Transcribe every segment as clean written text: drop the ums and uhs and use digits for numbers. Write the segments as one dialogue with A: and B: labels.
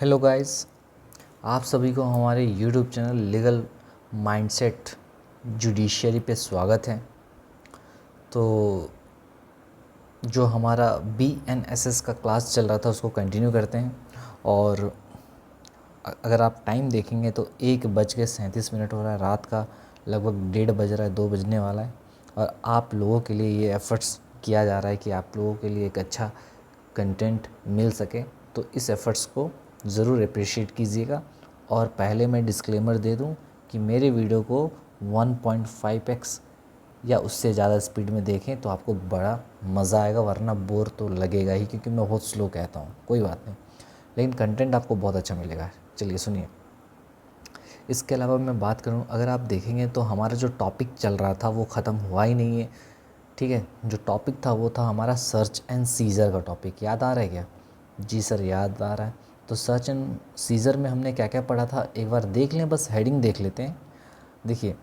A: Hello guys, आप सभी को हमारे YouTube channel legal mindset judiciary पे स्वागत है। तो जो हमारा BNSS का क्लास चल रहा था उसको कंटिन्यू करते हैं। और अगर आप टाइम देखेंगे तो 1:37 हो रहा है, रात का लगभग 1:30 बज रहा है, 2 बजने वाला है। और आप लोगों के लिए ये एफ़र्ट्स किया जा रहा है कि आप लोगों के लिए एक अच्छा कंटेंट मिल सके। तो इस एफ़र्ट्स को ज़रूर अप्रिशिएट कीजिएगा। और पहले मैं डिस्क्लेमर दे दूं कि मेरे वीडियो को 1.5x या उससे ज़्यादा स्पीड में देखें तो आपको बड़ा मज़ा आएगा, वरना बोर तो लगेगा ही, क्योंकि मैं बहुत स्लो कहता हूँ। कोई बात नहीं, लेकिन कंटेंट आपको बहुत अच्छा मिलेगा। चलिए सुनिए। इसके अलावा मैं बात करूँ, अगर आप देखेंगे तो हमारा जो टॉपिक चल रहा था वो ख़त्म हुआ ही नहीं है। ठीक है, जो टॉपिक था वो था हमारा सर्च एंड सीज़र का टॉपिक। याद आ रहा है क्या? जी सर, याद आ रहा है। तो सर्च एंड सीज़र में हमने क्या क्या पढ़ा था एक बार देख लें, बस हेडिंग देख लेते हैं। देखिए,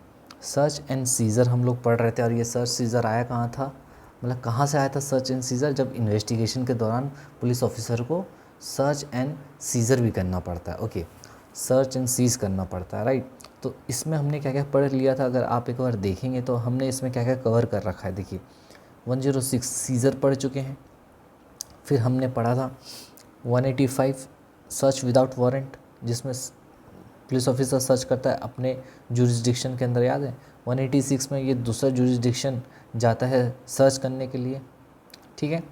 A: सर्च एंड सीज़र हम लोग पढ़ रहे थे। और ये सर्च सीज़र आया कहाँ था, मतलब कहाँ से आया था सर्च एंड सीज़र? जब इन्वेस्टिगेशन के दौरान पुलिस ऑफिसर को सर्च एंड सीज़र भी करना पड़ता है। ओके, सर्च एंड सीज़ करना पड़ता है, राइट। तो इसमें हमने क्या क्या पढ़ लिया था, अगर आप एक बार देखेंगे तो हमने इसमें क्या क्या कवर कर रखा है। देखिए, 106 सीज़र पढ़ चुके हैं। फिर हमने पढ़ा था 185 सर्च विदाउट वारंट, जिसमें पुलिस ऑफिसर सर्च करता है अपने जुरिस्डिक्शन के अंदर, याद है। 186 में ये दूसरा जुरिस्डिक्शन जाता है सर्च करने के लिए। ठीक है।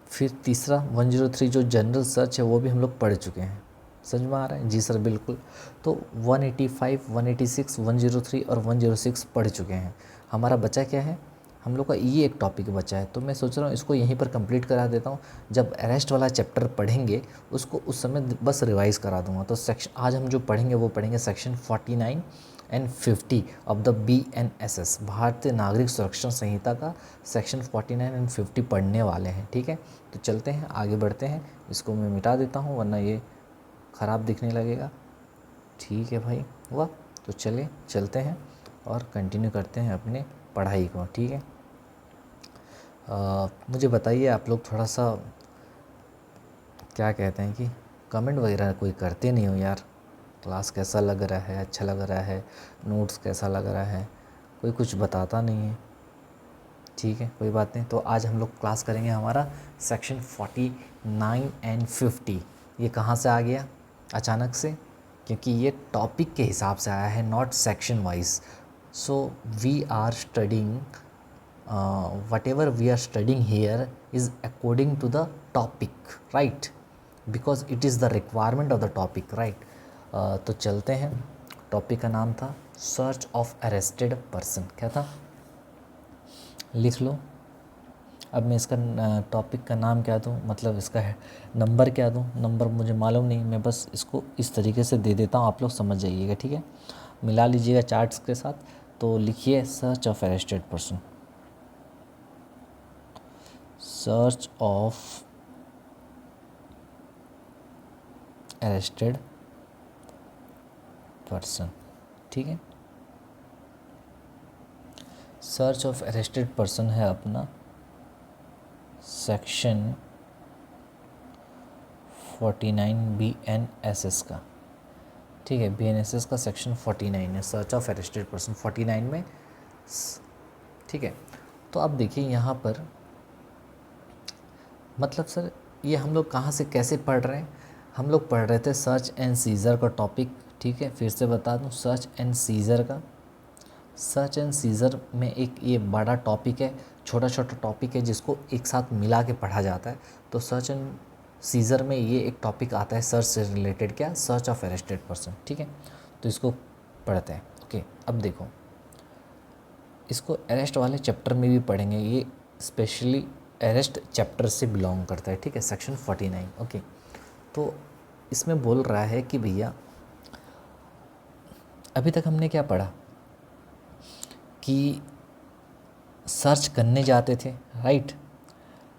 A: फिर तीसरा 103 जो जनरल सर्च है वो भी हम लोग पढ़ चुके हैं। समझ में आ रहा है? जी सर, बिल्कुल। तो 185, 186, 103 और 106 पढ़ चुके हैं। हमारा बचा क्या है? हम लोग का ये एक टॉपिक बचा है, तो मैं सोच रहा हूँ इसको यहीं पर कंप्लीट करा देता हूँ। जब अरेस्ट वाला चैप्टर पढ़ेंगे उसको उस समय बस रिवाइज़ करा दूँगा। तो सेक्शन आज हम जो पढ़ेंगे वो पढ़ेंगे section 49 and 50 of the BNSS, भारतीय नागरिक सुरक्षा संहिता का सेक्शन 49 एंड 50 पढ़ने वाले हैं। ठीक है, तो चलते हैं, आगे बढ़ते हैं। इसको मैं मिटा देता हूँ वरना ये ख़राब दिखने लगेगा। ठीक है भाई, हुआ। तो चलिए चलते हैं और कंटिन्यू करते हैं अपने पढ़ाई को। ठीक है। मुझे बताइए, आप लोग थोड़ा सा क्या कहते हैं कि कमेंट वगैरह कोई करते नहीं हो यार। क्लास कैसा लग रहा है, अच्छा लग रहा है, नोट्स कैसा लग रहा है, कोई कुछ बताता नहीं है। ठीक है, कोई बात नहीं। तो आज हम लोग क्लास करेंगे हमारा सेक्शन 49 एंड 50। ये कहाँ से आ गया अचानक से? क्योंकि ये टॉपिक के हिसाब से आया है, not section wise. So we are studying whatever we are studying here is according to the topic, right? Because it is the requirement of the topic, right? तो चलते हैं। टॉपिक का नाम था सर्च ऑफ अरेस्टेड पर्सन। क्या था? लिख लो। अब मैं इसका टॉपिक का नाम क्या दूँ, मतलब इसका नंबर क्या दूँ? नंबर मुझे मालूम नहीं, मैं बस इसको इस तरीके से दे देता हूँ, आप लोग समझ जाइएगा। ठीक है, मिला लीजिएगा चार्ट्स के साथ। तो लिखिए search of arrested person. Search of arrested person. ठीक है, सर्च ऑफ अरेस्टेड पर्सन है अपना सेक्शन 49 BNSS का। ठीक है, BNSS का सेक्शन 49 है, सर्च ऑफ अरेस्टेड पर्सन 49 में। ठीक है, तो अब देखिए यहाँ पर, मतलब सर ये हम लोग कहाँ से कैसे पढ़ रहे हैं? हम लोग पढ़ रहे थे सर्च एंड सीज़र का टॉपिक। ठीक है, फिर से बता दूँ, सर्च एंड सीज़र का, सर्च एंड सीज़र में एक ये बड़ा टॉपिक है, छोटा छोटा टॉपिक है जिसको एक साथ मिला के पढ़ा जाता है। तो सर्च एंड सीज़र में ये एक टॉपिक आता है सर्च से रिलेटेड, क्या? Search of arrested person. ठीक है, तो इसको पढ़ते हैं। ओके, अब देखो, इसको अरेस्ट वाले चैप्टर में भी पढ़ेंगे। ये स्पेशली अरेस्ट चैप्टर से बिलोंग करता है। ठीक है, सेक्शन 49। ओके, तो इसमें बोल रहा है कि भैया अभी तक हमने क्या पढ़ा कि सर्च करने जाते थे, राइट।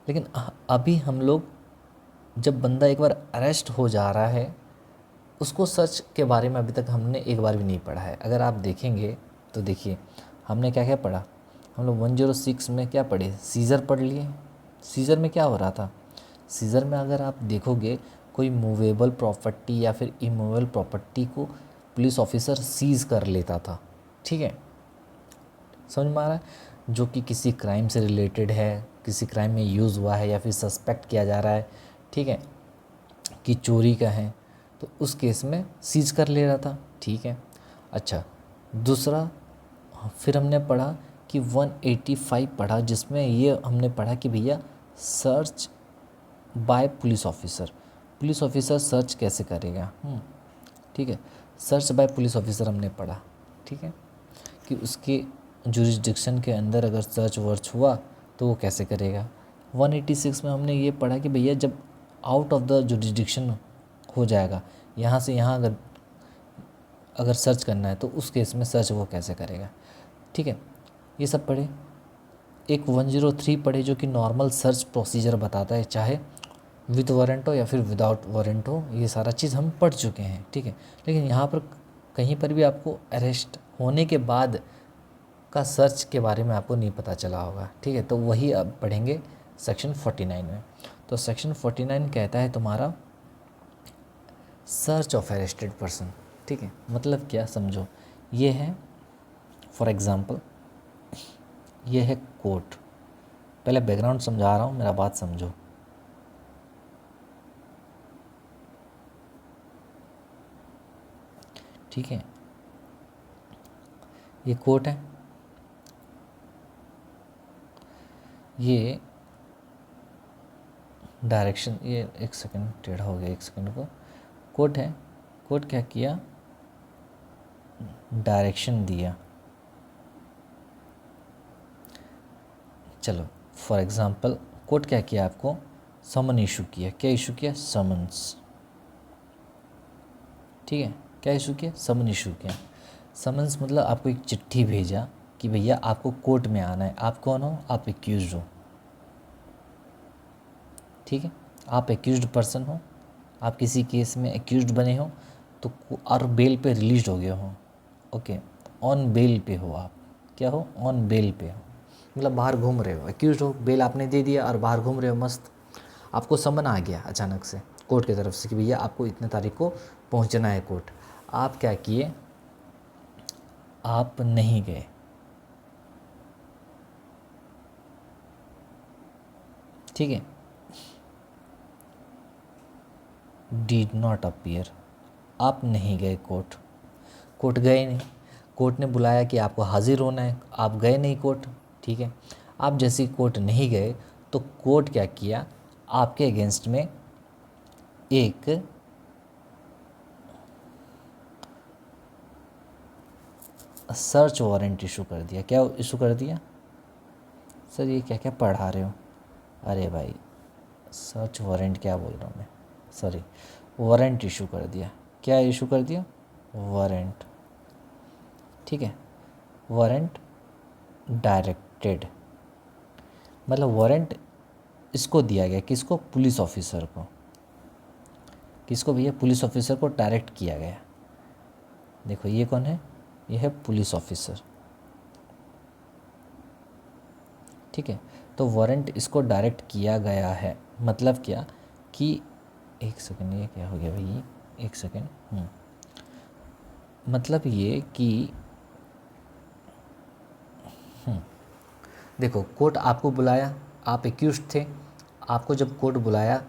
A: लेकिन अभी हम लोग, जब बंदा एक बार अरेस्ट हो जा रहा है, उसको सर्च के बारे में अभी तक हमने एक बार भी नहीं पढ़ा है। अगर आप देखेंगे तो देखिए हमने क्या क्या पढ़ा। हम लोग 106 में क्या पढ़े? सीज़र पढ़ लिए। सीज़र में क्या हो रहा था? सीज़र में अगर आप देखोगे कोई मूवेबल प्रॉपर्टी या फिर इमूवेबल प्रॉपर्टी को पुलिस ऑफिसर सीज कर लेता था। ठीक है, समझ में आ रहा है? जो कि किसी क्राइम से रिलेटेड है, किसी क्राइम में यूज़ हुआ है या फिर सस्पेक्ट किया जा रहा है, ठीक है, कि चोरी का है, तो उस केस में सीज कर ले रहा था। ठीक है, अच्छा, दूसरा फिर हमने पढ़ा कि 185 पढ़ा, जिसमें ये हमने पढ़ा कि भैया search by police officer search कैसे करेगा। ठीक है, सर्च बाय पुलिस ऑफिसर हमने पढ़ा। ठीक है, कि उसके जुरिस्डिक्शन के अंदर अगर सर्च वर्च हुआ तो वो कैसे करेगा। 186 में हमने ये पढ़ा कि भैया जब आउट ऑफ द जुरिस्डिक्शन हो जाएगा, यहाँ से यहाँ अगर सर्च करना है तो उस केस में सर्च वो कैसे करेगा। ठीक है, ये सब पढ़े। एक 103 पढ़े जो कि नॉर्मल सर्च प्रोसीजर बताता है, चाहे विद वारंट हो या फिर विदाउट वारंट हो, ये सारा चीज़ हम पढ़ चुके हैं। ठीक है, लेकिन यहाँ पर कहीं पर भी आपको अरेस्ट होने के बाद का सर्च के बारे में आपको नहीं पता चला होगा। ठीक है, तो वही अब पढ़ेंगे सेक्शन 49 में। तो सेक्शन 49 कहता है तुम्हारा सर्च ऑफ अरेस्टेड पर्सन। ठीक है, मतलब क्या, समझो, ये है फॉर एग्ज़ाम्पल, ये है कोर्ट। पहले बैकग्राउंड समझा रहा हूँ, मेरा बात समझो। ठीक है, ये कोर्ट है, ये डायरेक्शन, ये एक सेकंड टेढ़ा हो गया, एक सेकंड को। कोर्ट है, कोर्ट क्या किया, डायरेक्शन दिया। चलो फॉर एग्ज़ाम्पल कोर्ट क्या किया, आपको समन इशू किया। क्या इशू किया, समन्स। ठीक है, क्या इशू किया, समन इशू किया। समन्स मतलब आपको एक चिट्ठी भेजा कि भैया आपको कोर्ट में आना है। आप कौन हो, आप एक्यूज्ड हो। ठीक है, आप एक्यूज्ड पर्सन हो, आप किसी केस में एक्यूज्ड बने हो तो और बेल पे रिलीज हो गए हो। ओके, ऑन बेल पे हो आप, क्या हो, ऑन बेल पे हो, मतलब बाहर घूम रहे हो, एक्यूज्ड हो, बेल आपने दे दिया और बाहर घूम रहे हो मस्त। आपको समन आ गया अचानक से कोर्ट की तरफ से कि भैया आपको इतने तारीख को पहुंचना है कोर्ट। आप क्या किए, आप नहीं गए। ठीक है, डिड नॉट अपीयर, आप नहीं गए कोर्ट, कोर्ट गए नहीं, कोर्ट ने बुलाया कि आपको हाजिर होना है, आप गए नहीं कोर्ट। ठीक है, आप जैसे कोर्ट नहीं गए तो कोर्ट क्या किया, आपके अगेंस्ट में एक सर्च वारंट इशू कर दिया। क्या इशू कर दिया, सर ये क्या क्या पढ़ा रहे हो, अरे भाई सर्च वारंट क्या बोल रहा हूँ मैं, सॉरी, वारंट इशू कर दिया। क्या इशू कर दिया, वारंट। ठीक है, वारंट डायरेक्टेड, मतलब वारंट इसको दिया गया, किसको, पुलिस ऑफिसर को। किसको भैया, पुलिस ऑफिसर को डायरेक्ट किया गया। देखो ये कौन है, ये है पुलिस ऑफिसर। ठीक है, तो वारंट इसको डायरेक्ट किया गया है, मतलब क्या कि, एक सेकंड, ये क्या हो गया भाई, एक सेकंड, मतलब ये कि देखो कोर्ट आपको बुलाया, आप एक्यूज्ड थे, आपको जब कोर्ट बुलाया,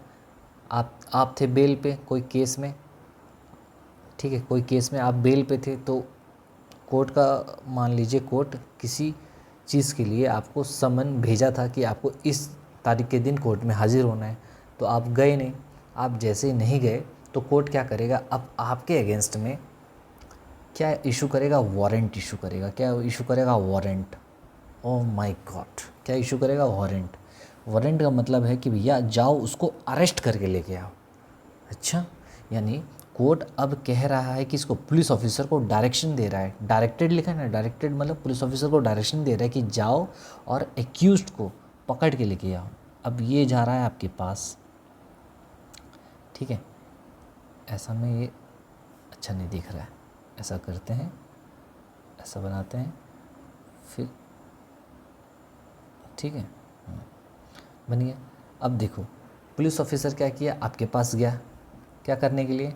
A: आप थे बेल पे कोई केस में। ठीक है, कोई केस में आप बेल पे थे, तो कोर्ट का, मान लीजिए कोर्ट किसी चीज़ के लिए आपको समन भेजा था कि आपको इस तारीख के दिन कोर्ट में हाजिर होना है, तो आप गए नहीं। आप जैसे ही नहीं गए तो कोर्ट क्या करेगा, अब आपके अगेंस्ट में क्या इशू करेगा, वारंट इशू करेगा। क्या इशू करेगा, वारंट। ओह माय गॉड, क्या इशू करेगा, वारंट। वारंट का मतलब है कि भैया जाओ उसको अरेस्ट करके लेके आओ। अच्छा, यानी कोर्ट अब कह रहा है कि इसको पुलिस ऑफिसर को डायरेक्शन दे रहा है, डायरेक्टेड लिखा है ना, डायरेक्टेड मतलब पुलिस ऑफिसर को डायरेक्शन दे रहा है कि जाओ और एक्यूज्ड को पकड़ के लेके आओ। अब ये जा रहा है आपके पास। ठीक है, ऐसा में ये अच्छा नहीं दिख रहा है, ऐसा करते हैं, ऐसा बनाते हैं, फिर ठीक है, बन गया। अब देखो पुलिस ऑफिसर क्या किया, आपके पास गया, क्या करने के लिए?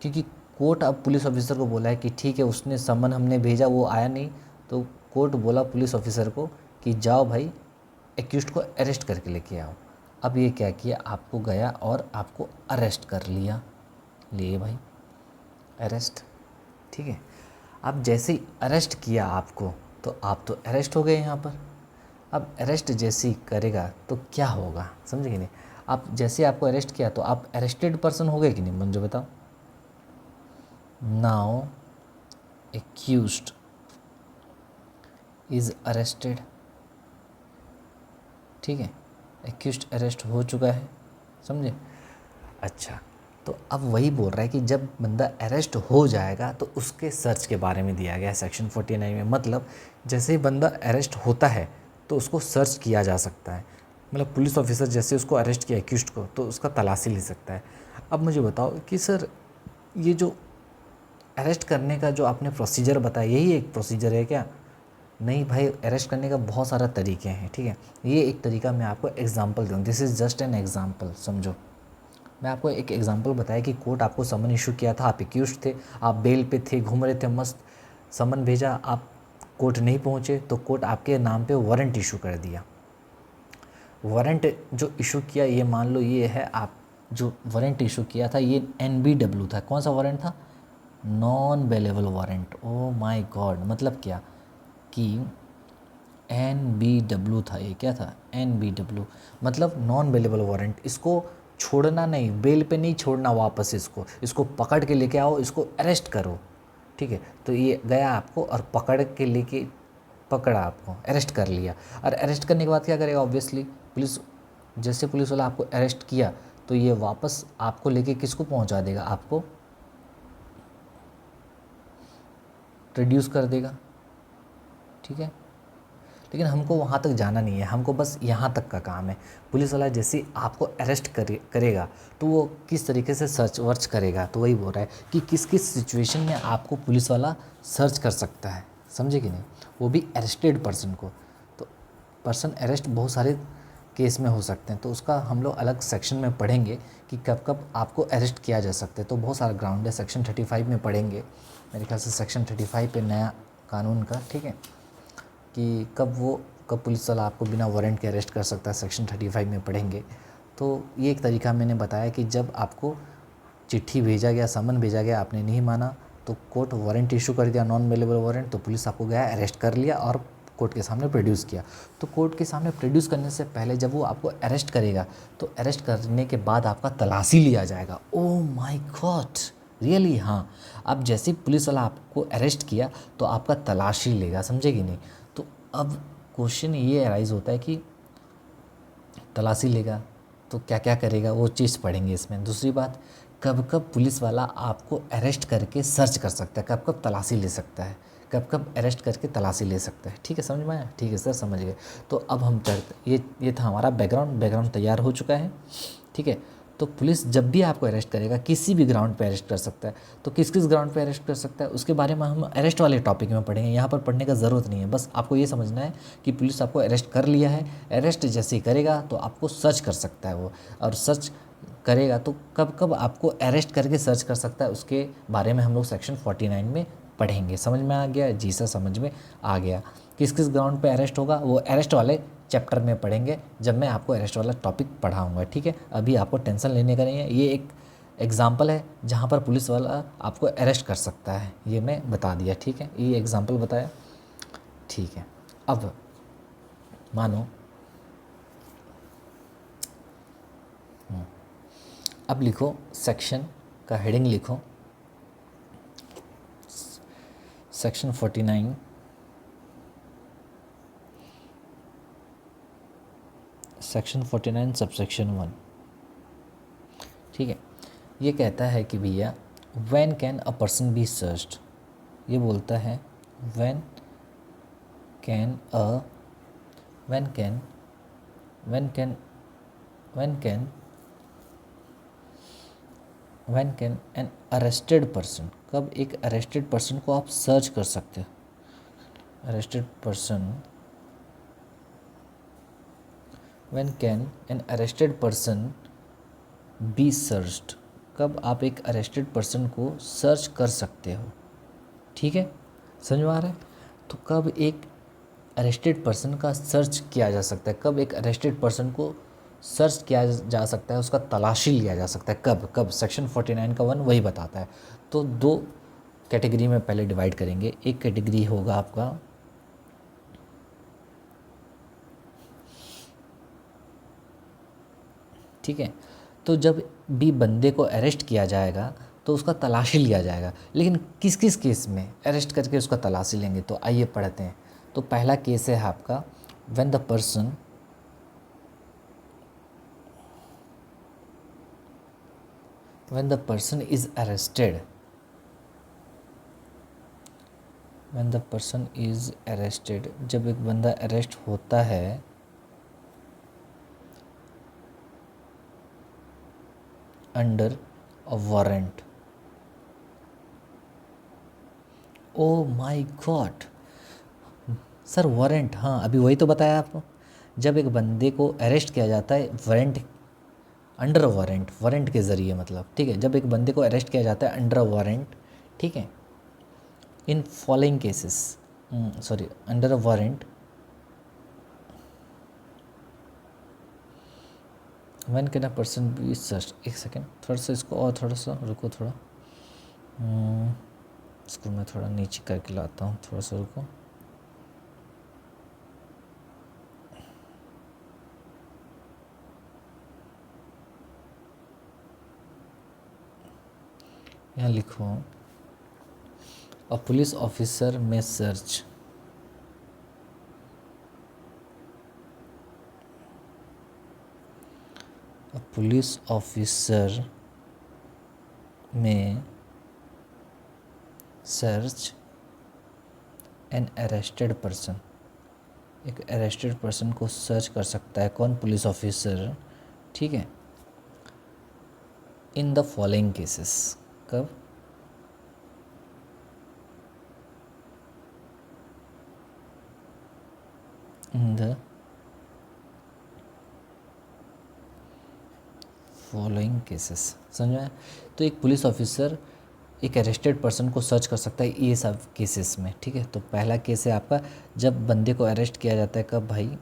A: क्योंकि कोर्ट अब पुलिस ऑफिसर को बोला है कि ठीक है, उसने समन हमने भेजा, वो आया नहीं, तो कोर्ट बोला पुलिस ऑफिसर को कि जाओ भाई एक्यूज्ड को अरेस्ट करके लेके आओ। अब ये क्या किया, आपको गया और आपको अरेस्ट कर लिया, लिए भाई अरेस्ट, ठीक है। अब जैसे ही अरेस्ट किया आपको, तो आप तो अरेस्ट हो गए यहाँ पर। अब अरेस्ट जैसे ही करेगा तो क्या होगा, समझे कि नहीं? आप जैसे आपको अरेस्ट किया तो आप अरेस्टेड पर्सन हो गए कि नहीं, मुझे बताओ। नाउ एक्यूज्ड इज अरेस्टेड, ठीक है, एक्यूज्ड अरेस्ट हो चुका है, समझे? अच्छा, तो अब वही बोल रहा है कि जब बंदा अरेस्ट हो जाएगा तो उसके सर्च के बारे में दिया गया है सेक्शन 49 में। मतलब जैसे ही बंदा अरेस्ट होता है तो उसको सर्च किया जा सकता है। मतलब पुलिस ऑफिसर जैसे उसको अरेस्ट किया एक्यूज्ड को, तो उसका तलाशी ले सकता है। अब मुझे बताओ कि सर ये जो अरेस्ट करने का जो आपने प्रोसीजर बताया, यही एक प्रोसीजर है क्या? नहीं भाई, अरेस्ट करने का बहुत सारा तरीके हैं, ठीक है। ये एक तरीका मैं आपको एग्जांपल दूँ, this is just an example, समझो। मैं आपको एक एग्जांपल बताया कि कोर्ट आपको समन इशू किया था, आप एक्यूज्ड थे, आप बेल पे थे, घूम रहे थे मस्त, समन भेजा, आप कोर्ट नहीं पहुँचे तो कोर्ट आपके नाम पे वारंट इशू कर दिया। वारंट जो इशू किया, ये मान लो ये है, आप जो वारंट इशू किया था ये NBW था। कौन सा वारंट था? Non bailable warrant. Oh my God, मतलब क्या कि NBW था, ये क्या था? NBW मतलब नॉन बेलेबल वारंट। इसको छोड़ना नहीं, बेल पे नहीं छोड़ना वापस, इसको पकड़ के लेके आओ, इसको अरेस्ट करो, ठीक है। तो ये गया आपको और पकड़ा, आपको अरेस्ट कर लिया। और अरेस्ट करने के बाद क्या करेगा? ऑब्वियसली पुलिस वाला आपको अरेस्ट किया तो ये वापस आपको लेके किसको पहुंचा देगा? आपको रिड्यूस कर देगा, ठीक है। लेकिन हमको वहाँ तक जाना नहीं है, हमको बस यहाँ तक का काम है। पुलिस वाला जैसे ही आपको अरेस्ट करेगा तो वो किस तरीके से सर्च वर्च करेगा, तो वही बोल रहा है कि किस किस सिचुएशन में आपको पुलिस वाला सर्च कर सकता है, समझे कि नहीं? वो भी अरेस्टेड पर्सन को। तो पर्सन अरेस्ट बहुत सारे केस में हो सकते हैं, तो उसका हम लोग अलग सेक्शन में पढ़ेंगे कि कब कब आपको अरेस्ट किया जा सकता है। तो बहुत सारा ग्राउंड है, सेक्शन 35 में पढ़ेंगे मेरे ख्याल से, सेक्शन 35 पे नया कानून का, ठीक है, कि कब पुलिस वाला आपको बिना वारंट के अरेस्ट कर सकता है, सेक्शन 35 में पढ़ेंगे। तो ये एक तरीका मैंने बताया कि जब आपको चिट्ठी भेजा गया, समन भेजा गया, आपने नहीं माना तो कोर्ट वारंट इशू कर दिया, नॉन अवेलेबल वारंट, तो पुलिस आपको गया अरेस्ट कर लिया और कोर्ट के सामने प्रोड्यूस किया। तो कोर्ट के सामने प्रोड्यूस करने से पहले जब वो आपको अरेस्ट करेगा तो अरेस्ट करने के बाद आपका तलाशी लिया जाएगा। ओह माय गॉड, रियली? हाँ, अब जैसे ही पुलिस वाला आपको अरेस्ट किया तो आपका तलाशी लेगा, समझे कि नहीं? तो अब क्वेश्चन ये अराइज होता है कि तलाशी लेगा तो क्या क्या करेगा, वो चीज़ पढ़ेंगे इसमें। दूसरी बात, कब कब पुलिस वाला आपको अरेस्ट करके सर्च कर सकता है, कब कब तलाशी ले सकता है, कब कब अरेस्ट करके तलाशी ले सकता है, ठीक है, समझ में आया? ठीक है सर, समझ गए। तो अब हम चलते, ये था हमारा बैकग्राउंड तैयार हो चुका है, ठीक है। तो पुलिस जब भी आपको अरेस्ट करेगा किसी भी ग्राउंड पे अरेस्ट कर सकता है। तो किस किस ग्राउंड पे अरेस्ट कर सकता है उसके बारे में हम अरेस्ट वाले टॉपिक में पढ़ेंगे, यहाँ पर पढ़ने का ज़रूरत नहीं है। बस आपको ये समझना है कि पुलिस आपको अरेस्ट कर लिया है, अरेस्ट जैसे ही करेगा तो आपको सर्च कर सकता है वो, और सर्च करेगा तो कब कब आपको अरेस्ट करके सर्च कर सकता है उसके बारे में हम लोग सेक्शन 49 में पढ़ेंगे। समझ में आ गया? जी सर, समझ में आ गया। किस किस ग्राउंड पे अरेस्ट होगा वो अरेस्ट वाले चैप्टर में पढ़ेंगे जब मैं आपको अरेस्ट वाला टॉपिक पढ़ाऊंगा, ठीक है। अभी आपको टेंशन लेने का नहीं है, ये एक एग्जाम्पल है जहाँ पर पुलिस वाला आपको अरेस्ट कर सकता है, ये मैं बता दिया, ठीक है, ये एग्जाम्पल बताया, ठीक है। अब मानो अब लिखो, सेक्शन का हेडिंग लिखो, सेक्शन 49 सेक्शन 49 सबसेक्शन 1, ठीक है। ये कहता है कि भैया when can a person be searched, ये बोलता है when can an arrested person, कब एक अरेस्टेड पर्सन को आप सर्च कर सकते हो, arrested person, when can an arrested person be searched, कब आप एक अरेस्टेड पर्सन को सर्च कर सकते हो, ठीक है, समझ में आ रहा है। तो कब एक अरेस्टेड पर्सन का सर्च किया जा सकता है, कब एक अरेस्टेड पर्सन को सर्च किया जा सकता है, उसका तलाशी लिया जा सकता है, कब कब सेक्शन 49 का 1 वही बताता है। तो दो कैटेगरी में पहले डिवाइड करेंगे। एक कैटेगरी होगा आपका ठीक है, तो जब भी बंदे को अरेस्ट किया जाएगा तो उसका तलाशी लिया जाएगा, लेकिन किस किस केस में अरेस्ट करके उसका तलाशी लेंगे, तो आइए पढ़ते हैं। तो पहला केस है आपका when the person is arrested, when the person is arrested, जब एक बंदा अरेस्ट होता है under a warrant. Oh my God sir, warrant, हाँ अभी वही तो बताया आपको। जब एक बंदे को अरेस्ट किया जाता है वारंट, अंडर वारंट, वारंट के ज़रिए मतलब, ठीक है, जब एक बंदे को अरेस्ट किया जाता है अंडर वारंट, ठीक है, in following cases, sorry, under a warrant, when can a person be search. एक सेकेंड, थोड़ा सा इसको और थोड़ा सा रुको, थोड़ा इसको मैं थोड़ा नीचे करके लाता हूँ, थोड़ा सा रुको। यहाँ लिखो अ पुलिस ऑफिसर में सर्च अ पुलिस ऑफिसर में सर्च एन अरेस्टेड पर्सन, एक अरेस्टेड पर्सन को सर्च कर सकता है कौन, पुलिस ऑफिसर, ठीक है, इन द फॉलोइंग केसेस, कब, इन द फॉलोइंग केसेस, समझ में आया? तो एक पुलिस ऑफिसर एक अरेस्टेड पर्सन को सर्च कर सकता है ये सब केसेस में, ठीक है। तो पहला केस है आपका जब बंदे को अरेस्ट किया जाता है, कब भाई,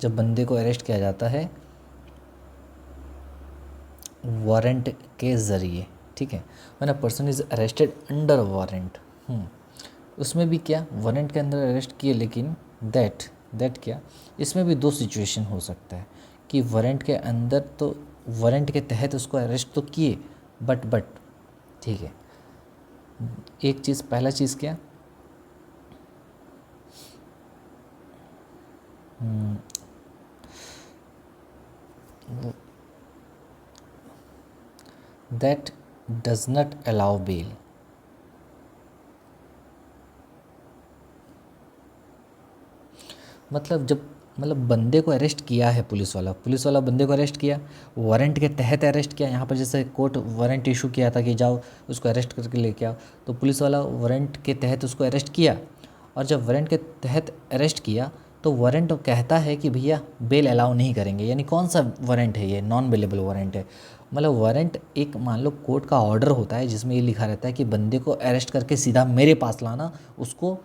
A: जब बंदे को अरेस्ट किया जाता है वारंट के ज़रिए, ठीक है, when a person is arrested under warrant. उसमें भी क्या, वारंट के अंदर अरेस्ट किए, लेकिन दैट क्या, इसमें भी दो सिचुएशन हो सकता है कि वारंट के अंदर तो वारंट के तहत उसको अरेस्ट तो किए, बट ठीक है, एक चीज़, पहला चीज़ क्या, that does not allow bail, मतलब जब मतलब बंदे को अरेस्ट किया है पुलिस वाला बंदे को अरेस्ट किया, वारंट के तहत अरेस्ट किया, यहाँ पर जैसे कोर्ट वारंट इशू किया था कि जाओ उसको अरेस्ट करके लेके आओ, तो पुलिस वाला वारंट के तहत उसको अरेस्ट किया, और जब वारंट के तहत अरेस्ट किया तो वारंट कहता है कि भैया बेल अलाउ नहीं करेंगे, यानी कौन सा वारंट है ये, नॉन बेलेबल वारंट है। मतलब वारंट एक मान लो कोर्ट का ऑर्डर होता है जिसमें ये लिखा रहता है कि बंदे को अरेस्ट करके सीधा मेरे पास लाना, उसको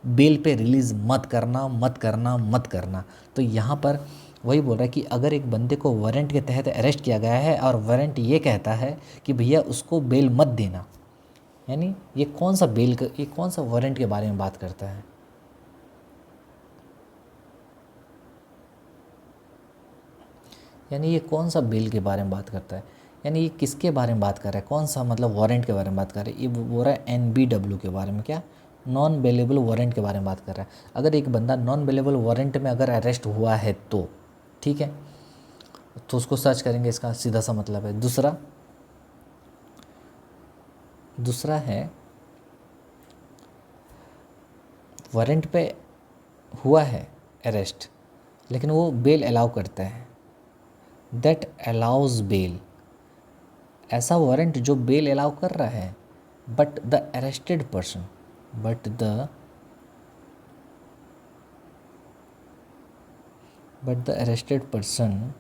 A: बेल पे रिलीज़ मत करना, मत करना, मत करना। तो यहाँ पर वही बोल रहा है कि अगर एक बंदे को वारंट के तहत अरेस्ट किया गया है और वारंट ये कहता है कि भैया उसको बेल मत देना, यानी ये कौन सा ये कौन सा वारंट के बारे में बात करता है, यानी ये कौन सा बेल के बारे में बात करता है, यानी ये किसके बारे में बात कर रहा है, कौन सा मतलब वारंट के बारे में बात कर रहा है, ये बोल रहा है NBW के बारे में, क्या, नॉन बेलेबल वारंट के बारे में बात कर रहा है। अगर एक बंदा नॉन बेलेबल वारंट में अगर अरेस्ट हुआ है तो ठीक है, तो उसको सर्च करेंगे, इसका सीधा सा मतलब है। दूसरा है वारंट पे हुआ है अरेस्ट, लेकिन वो बेल अलाउ करता है, दैट अलाउज बेल, ऐसा वारंट जो बेल अलाउ कर रहा है, but the arrested person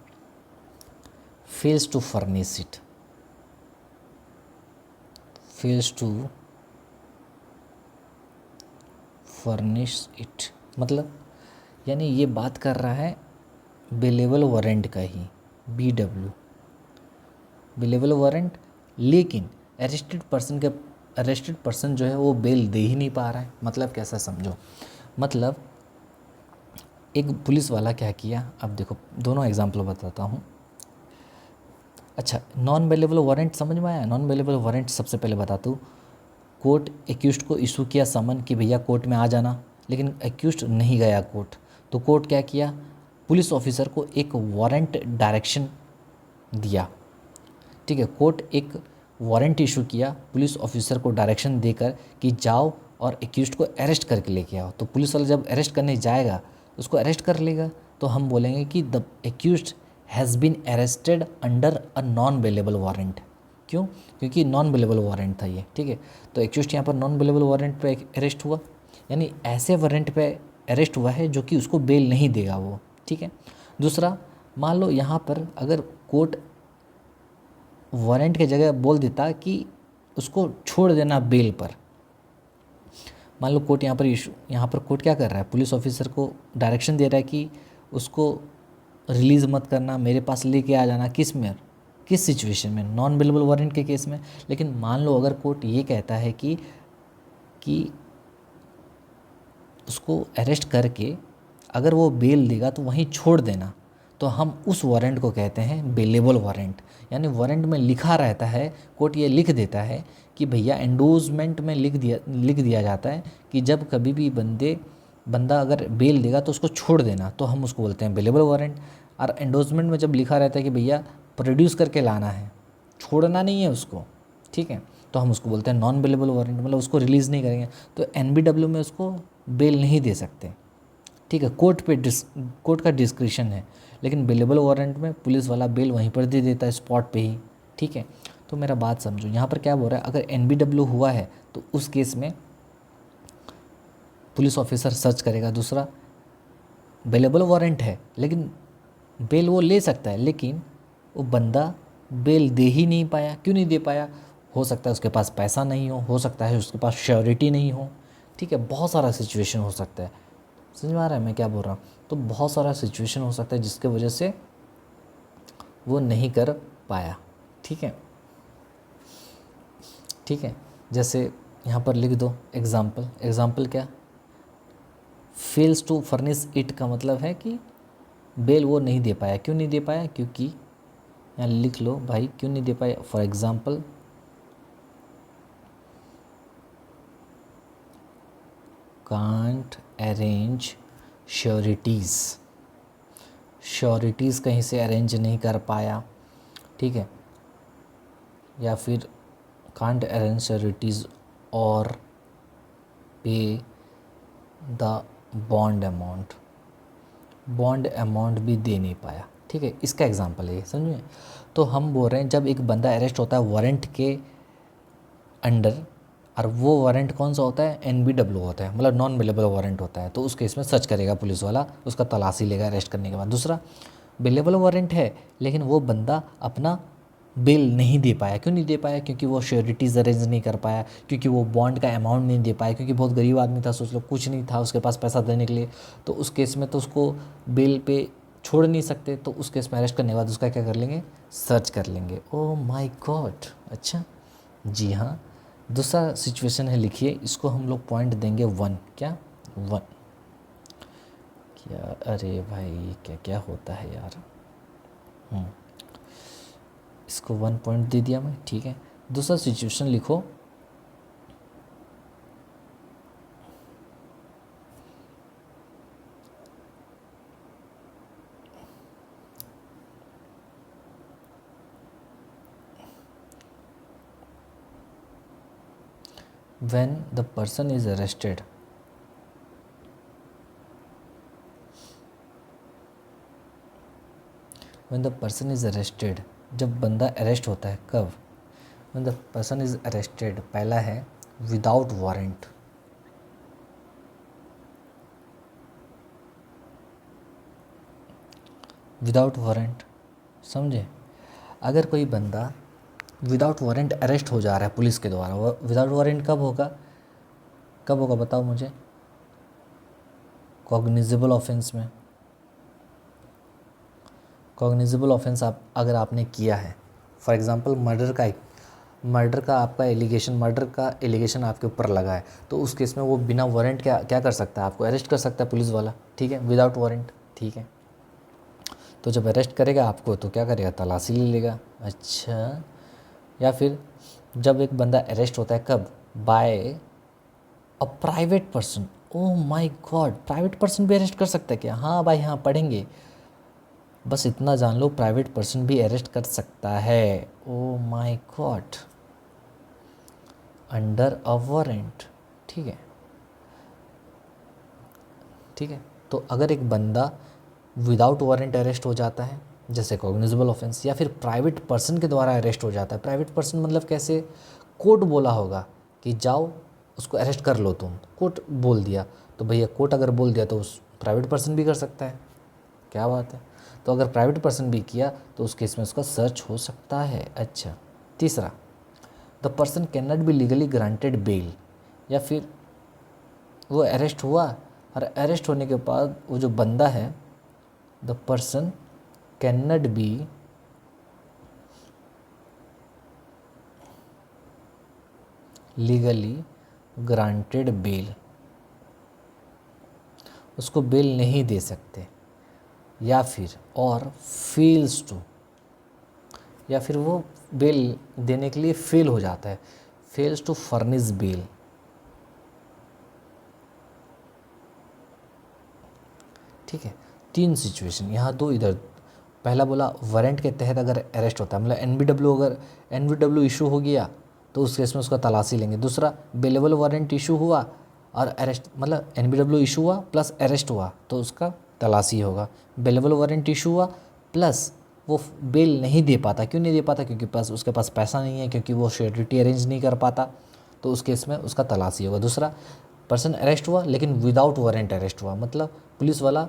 A: fails to furnish it, fails to furnish it, मतलब यानी ये बात कर रहा है बेलेबल वारंट का ही, BW बेलेबल वारंट, लेकिन अरेस्टेड पर्सन जो है वो बेल दे ही नहीं पा रहा है। मतलब कैसा समझो, मतलब एक पुलिस वाला क्या किया, अब देखो दोनों एग्जाम्पल बताता हूँ। अच्छा, नॉन बेलेबल वारंट समझ में आया। नॉन बेलेबल वारंट सबसे पहले बताता हूँ। कोर्ट एक्यूज्ड को इशू किया समन कि भैया कोर्ट में आ जाना, लेकिन एक्यूज्ड नहीं गया कोर्ट, तो कोर्ट क्या किया, पुलिस ऑफिसर को एक वारंट डायरेक्शन दिया। ठीक है, कोर्ट एक वारंट इशू किया पुलिस ऑफिसर को डायरेक्शन देकर कि जाओ और एक्यूज्ड को अरेस्ट करके लेके आओ। तो पुलिस वाला जब अरेस्ट करने जाएगा उसको अरेस्ट कर लेगा, तो हम बोलेंगे कि the accused has been arrested under a non bailable warrant. क्यों? क्योंकि नॉन बेलेबल वारंट था ये। ठीक है, तो एक्यूज्ड यहाँ पर नॉन बेलेबल वारंट पे अरेस्ट हुआ, यानी ऐसे वारंट पे अरेस्ट हुआ है जो कि उसको बेल नहीं देगा वो। ठीक है, दूसरा, मान लो यहाँ पर अगर कोर्ट वारंट की जगह बोल देता कि उसको छोड़ देना बेल पर, मान लो कोर्ट यहाँ पर कोर्ट क्या कर रहा है, पुलिस ऑफिसर को डायरेक्शन दे रहा है कि उसको रिलीज़ मत करना, मेरे पास लेके आ जाना, किस सिचुएशन में, नॉन बेलेबल वारंट के केस में। लेकिन मान लो अगर कोर्ट ये कहता है कि उसको अरेस्ट करके अगर वो बेल देगा तो वहीं छोड़ देना, तो हम उस वारंट को कहते हैं बेलेबल वारंट। यानी वारंट में लिखा रहता है, कोर्ट ये लिख देता है कि भैया एंडोजमेंट में लिख दिया जाता है कि जब कभी भी बंदा अगर बेल देगा तो उसको छोड़ देना, तो हम उसको बोलते हैं बेलेबल वारंट। और एंडोजमेंट में जब लिखा रहता है कि भैया प्रोड्यूस करके लाना है, छोड़ना नहीं है उसको, ठीक है, तो हम उसको बोलते हैं नॉन बेलेबल वारंट, मतलब उसको रिलीज़ नहीं करेंगे। तो NBW में उसको बेल नहीं दे सकते। ठीक है, कोर्ट का डिस्क्रिशन है, लेकिन बेलेबल वारंट में पुलिस वाला बेल वहीं पर दे देता है स्पॉट पे ही। ठीक है, तो मेरा बात समझो, यहाँ पर क्या बोल रहा है, अगर NBW हुआ है तो उस केस में पुलिस ऑफिसर सर्च करेगा। दूसरा, बेलेबल वारंट है लेकिन बेल वो ले सकता है, लेकिन वो बंदा बेल दे ही नहीं पाया। क्यों नहीं दे पाया? हो सकता है उसके पास पैसा नहीं हो सकता है उसके पास श्योरिटी नहीं हो। ठीक है, बहुत सारा सिचुएशन हो सकता है। समझ में आ रहा है मैं क्या बोल रहा हूँ? तो बहुत सारा सिचुएशन हो सकता है जिसके वजह से वो नहीं कर पाया। ठीक है, ठीक है, जैसे यहाँ पर लिख दो एग्जाम्पल क्या, फेल्स टू फर्निश इट का मतलब है कि बेल वो नहीं दे पाया। क्यों नहीं दे पाया? क्योंकि यहाँ लिख लो भाई, क्यों नहीं दे पाया। For example, can't arrange sureties कहीं से अरेंज नहीं कर पाया। ठीक है, या फिर कांट अरेंज श्योरिटीज़ और पे द बॉन्ड अमाउंट भी दे नहीं पाया। ठीक है, इसका एग्जांपल है ये, समझिए। तो हम बोल रहे हैं जब एक बंदा अरेस्ट होता है वारंट के अंडर, और वो वारंट कौन सा होता है, NBW होता है, मतलब नॉन बेलेबल वारंट होता है, तो उस केस में सर्च करेगा पुलिस वाला, उसका तलाशी लेगा अरेस्ट करने के बाद। दूसरा, बेलेबल वारंट है लेकिन वो बंदा अपना बेल नहीं दे पाया। क्यों नहीं दे पाया? क्योंकि वो श्योरिटीज़ अरेंज नहीं कर पाया, क्योंकि वो बॉन्ड का अमाउंट नहीं दे पाया, क्योंकि बहुत गरीब आदमी था, सोच लो कुछ नहीं था उसके पास पैसा देने के लिए। तो उस केस में तो उसको बेल पे छोड़ नहीं सकते, तो उस केस में अरेस्ट करने के बाद उसका क्या कर लेंगे, सर्च कर लेंगे। ओह माय गॉड, अच्छा जी हाँ। दूसरा सिचुएशन है, लिखिए इसको, हम लोग पॉइंट देंगे 1। क्या 1? क्या, अरे भाई क्या क्या होता है यार। इसको 1 पॉइंट दे दिया मैं, ठीक है। दूसरा सिचुएशन लिखो, when the person is arrested, जब बंदा अरेस्ट होता है, कब? when the person is arrested, पहला है विदाउट वारंट, समझे। अगर कोई बंदा विदाउट वारंट अरेस्ट हो जा रहा है पुलिस के द्वारा। विदाउट वारंट कब होगा, कब होगा बताओ मुझे? कॉग्निजेबल ऑफेंस में। कॉग्निजेबल ऑफेंस आप अगर आपने किया है, फॉर एग्जांपल मर्डर का आपका एलिगेशन, मर्डर का एलिगेशन आपके ऊपर लगा है, तो उस केस में वो बिना वारंट क्या क्या कर सकता है, आपको अरेस्ट कर सकता है पुलिस वाला, ठीक है, विदाउट वारंट, ठीक है। तो जब अरेस्ट करेगा आपको तो क्या करेगा, तलाशी ले लेगा। अच्छा, या फिर जब एक बंदा अरेस्ट होता है कब, by a private person. Oh my God, private person भी अरेस्ट कर सकता है क्या? हाँ भाई हाँ, पढ़ेंगे, बस इतना जान लो, प्राइवेट पर्सन भी अरेस्ट कर सकता है। ओह my God, under a warrant, ठीक है, ठीक है। तो अगर एक बंदा विदाउट वारंट अरेस्ट हो जाता है, जैसे कॉग्निजेबल ऑफेंस, या फिर प्राइवेट पर्सन के द्वारा अरेस्ट हो जाता है, प्राइवेट पर्सन मतलब कैसे, कोर्ट बोला होगा कि जाओ उसको अरेस्ट कर लो, तुम कोर्ट बोल दिया, तो भैया कोर्ट अगर बोल दिया तो उस प्राइवेट पर्सन भी कर सकता है, क्या बात है। तो अगर प्राइवेट पर्सन भी किया तो उस केस में उसका सर्च हो सकता है। अच्छा, तीसरा, the person can not be legally granted bail, या फिर वो अरेस्ट हुआ और अरेस्ट होने के बाद वो जो बंदा है, the person can not be legally granted bail, उसको बेल नहीं दे सकते, या फिर और फेल्स टू, या फिर वो बेल देने के लिए फेल हो जाता है, फेल्स टू फर्निश बेल, ठीक है। तीन सिचुएशन यहाँ, दो इधर। पहला बोला वारंट के तहत अगर अरेस्ट होता है, मतलब एनबीडब्ल्यू इशू हो गया तो उस केस में उसका तलाशी लेंगे। दूसरा, बेलेबल वारंट इशू हुआ और अरेस्ट, मतलब एनबीडब्ल्यू इशू हुआ प्लस अरेस्ट हुआ तो उसका तलाशी होगा। बेलेबल वारंट इशू हुआ प्लस वो बेल नहीं दे पाता, क्यों नहीं दे पाता, क्योंकि उसके पास पैसा नहीं है, क्योंकि वो श्योरिटी अरेंज नहीं कर पाता, तो उस केस में उसका तलाशी होगा। दूसरा, पर्सन अरेस्ट हुआ लेकिन विदाउट वारंट अरेस्ट हुआ, मतलब पुलिस वाला,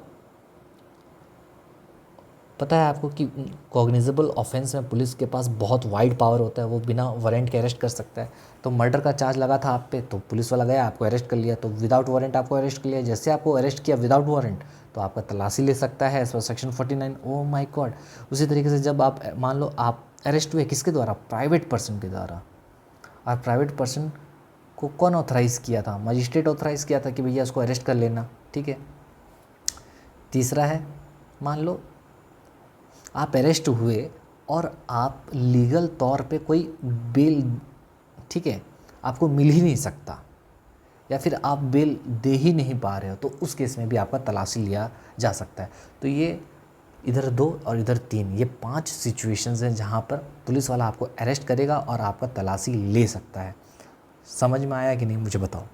A: पता है आपको कि कॉग्निजेबल ऑफेंस में पुलिस के पास बहुत वाइड पावर होता है, वो बिना वारंट के अरेस्ट कर सकता है। तो मर्डर का चार्ज लगा था आप पे, तो पुलिस वाला गया आपको अरेस्ट कर लिया, तो विदाउट वारंट आपको अरेस्ट कर लिया। जैसे आपको अरेस्ट किया विदाउट वारंट, तो आपका तलाशी ले सकता है as per section 49। Oh my God. उसी तरीके से जब आप मान लो आप अरेस्ट हुए, किसके द्वारा, प्राइवेट पर्सन के द्वारा, और प्राइवेट पर्सन को कौन ऑथराइज़ किया था, मजिस्ट्रेट ऑथराइज़ किया था कि भैया उसको अरेस्ट कर लेना, ठीक है। तीसरा है, मान लो आप अरेस्ट हुए और आप लीगल तौर पे कोई बेल, ठीक है, आपको मिल ही नहीं सकता, या फिर आप बेल दे ही नहीं पा रहे हो, तो उस केस में भी आपका तलाशी लिया जा सकता है। तो ये इधर दो और इधर तीन, ये 5 सिचुएशंस हैं जहाँ पर पुलिस वाला आपको अरेस्ट करेगा और आपका तलाशी ले सकता है। समझ में आया कि नहीं, मुझे बताओ,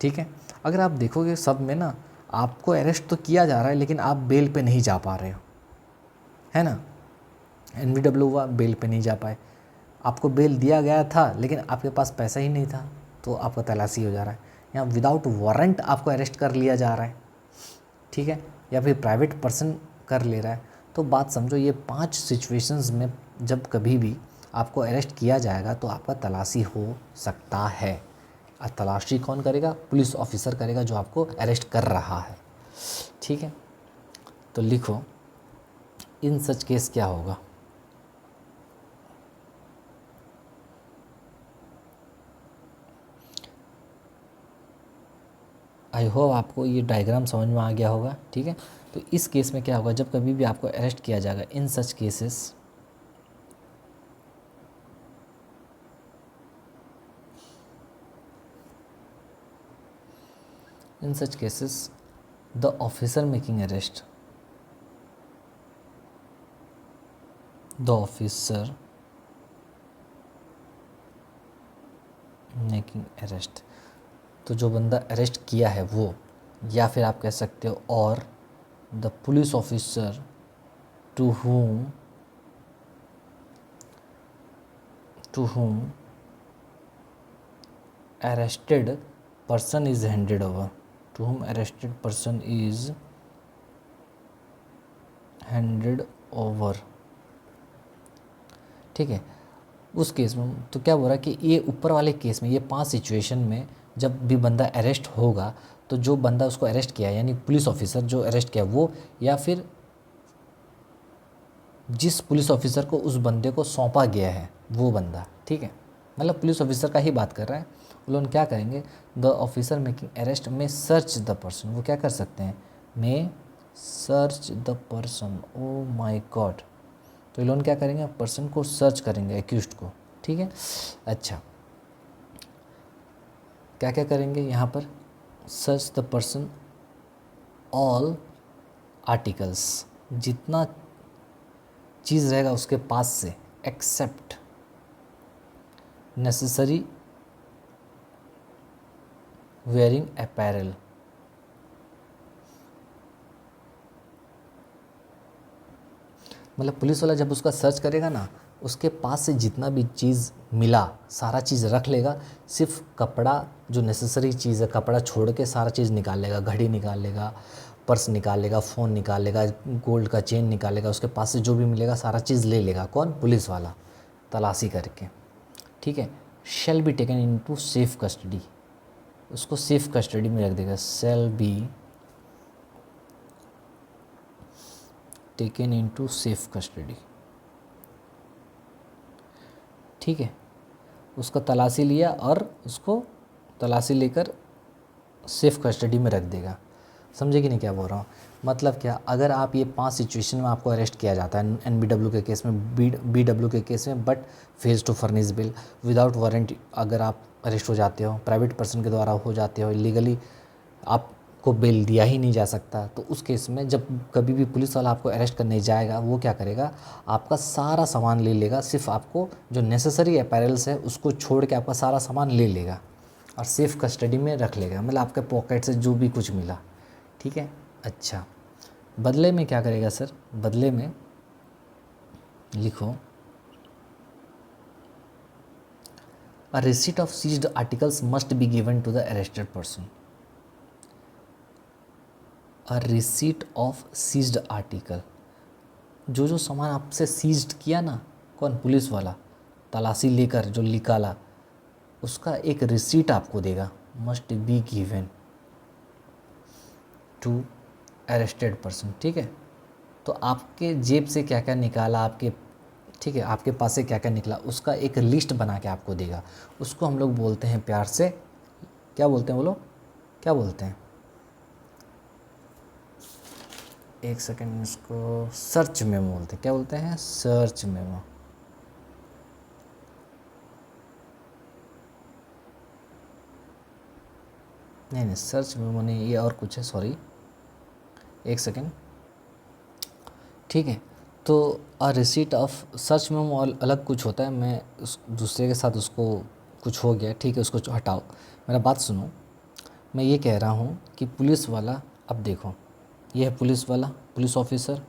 A: ठीक है। अगर आप देखोगे सब में ना, आपको अरेस्ट तो किया जा रहा है लेकिन आप बेल पे नहीं जा पा रहे हो, है ना। एनबीडब्ल्यू हुआ, बेल पे नहीं जा पाए, आपको बेल दिया गया था लेकिन आपके पास पैसा ही नहीं था, तो आपका तलाशी हो जा रहा है। यहाँ विदाउट वारंट आपको अरेस्ट कर लिया जा रहा है, ठीक है, या फिर प्राइवेट पर्सन कर ले रहा है। तो बात समझो, ये 5 सिचुएशंस में जब कभी भी आपको अरेस्ट किया जाएगा तो आपका तलाशी हो सकता है। और तलाशी कौन करेगा, पुलिस ऑफिसर करेगा जो आपको अरेस्ट कर रहा है, ठीक है। तो लिखो, इन सच केस क्या होगा। आई होप आपको ये डायग्राम समझ में आ गया होगा, ठीक है। तो इस केस में क्या होगा, जब कभी भी आपको अरेस्ट किया जाएगा, in such cases the officer making arrest, the officer making arrest, तो जो बंदा अरेस्ट किया है वो, या फिर आप कह सकते हो और the police officer to whom arrested person is handed over, to whom arrested person is handed over, ठीक है। उस केस में तो क्या बोल रहा है कि ये ऊपर वाले केस में, ये 5 सिचुएशन में जब भी बंदा अरेस्ट होगा, तो जो बंदा उसको अरेस्ट किया यानी पुलिस ऑफिसर जो अरेस्ट किया वो, या फिर जिस पुलिस ऑफिसर को उस बंदे को सौंपा गया है वो बंदा, ठीक है, मतलब पुलिस ऑफिसर का ही बात कर रहा है, वो लोग क्या करेंगे, द ऑफिसर मेकिंग अरेस्ट में सर्च द पर्सन, वो क्या कर सकते हैं, में search the person, oh my God, तो ये लोग क्या करेंगे, पर्सन को सर्च करेंगे, एक्यूज्ड को, ठीक है। अच्छा, क्या क्या करेंगे यहाँ पर, search the person all articles, जितना चीज़ रहेगा उसके पास से, एक्सेप्ट नेसेसरी वेयरिंग अपैरल, मतलब पुलिस वाला जब उसका सर्च करेगा ना, उसके पास से जितना भी चीज़ मिला सारा चीज़ रख लेगा, सिर्फ कपड़ा जो नेसेसरी चीज़ है कपड़ा छोड़ के सारा चीज़ निकाल लेगा, घड़ी निकाल लेगा, पर्स निकाल लेगा, फ़ोन निकाल लेगा, गोल्ड का चेन निकाल लेगा, उसके पास से जो भी मिलेगा सारा चीज़ ले लेगा, कौन, पुलिस वाला, तलाशी करके, ठीक है। Shall be taken into safe custody, उसको सेफ कस्टडी में रख देगा, shall be taken into safe custody, ठीक है। उसका तलाशी लिया और उसको तलाशी लेकर सेफ कस्टडी में रख देगा, समझे कि नहीं क्या बोल रहा हूँ, मतलब क्या, अगर आप ये 5 सिचुएशन में आपको अरेस्ट किया जाता है NBW के केस में, BW के केस में, but phase two furnish bill, without warrant अगर आप अरेस्ट हो जाते हो, प्राइवेट पर्सन के द्वारा हो जाते हो, इलीगली आपको बेल दिया ही नहीं जा सकता, तो उस केस में जब कभी भी पुलिस वाला आपको अरेस्ट करने जाएगा, वो क्या करेगा, आपका सारा सामान ले लेगा, सिर्फ आपको जो नेसेसरी अपैरल्स है उसको छोड़ के आपका सारा सामान ले लेगा और सेफ कस्टडी में रख लेगा, मतलब आपके पॉकेट से जो भी कुछ मिला, ठीक है। अच्छा, बदले में क्या करेगा सर, बदले में लिखो, a receipt of seized articles must be given to the arrested person, a receipt of seized article, जो जो सामान आपसे सीज्ड किया ना, कौन, पुलिस वाला, तलाशी लेकर जो निकाला, उसका एक रिसीट आपको देगा, must be given to arrested person, ठीक है। तो आपके जेब से क्या क्या निकाला आपके, ठीक है, आपके पास से क्या क्या निकला उसका एक लिस्ट बना के आपको देगा, उसको हम लोग बोलते हैं प्यार से, क्या बोलते हैं, बोलो क्या बोलते हैं, एक सेकंड, इसको सर्च मेमो बोलते हैं, क्या बोलते हैं, सर्च मेमो, नहीं नहीं सर्च मेमो नहीं, ये और कुछ है, सॉरी, एक सेकंड, ठीक है। तो अ रिसीट ऑफ सर्च मेमो अलग कुछ होता है, मैं उस दूसरे के साथ उसको कुछ हो गया, ठीक है, उसको हटाओ, मेरा बात सुनो, मैं ये कह रहा हूँ कि पुलिस वाला, अब देखो, ये है पुलिस वाला, पुलिस ऑफिसर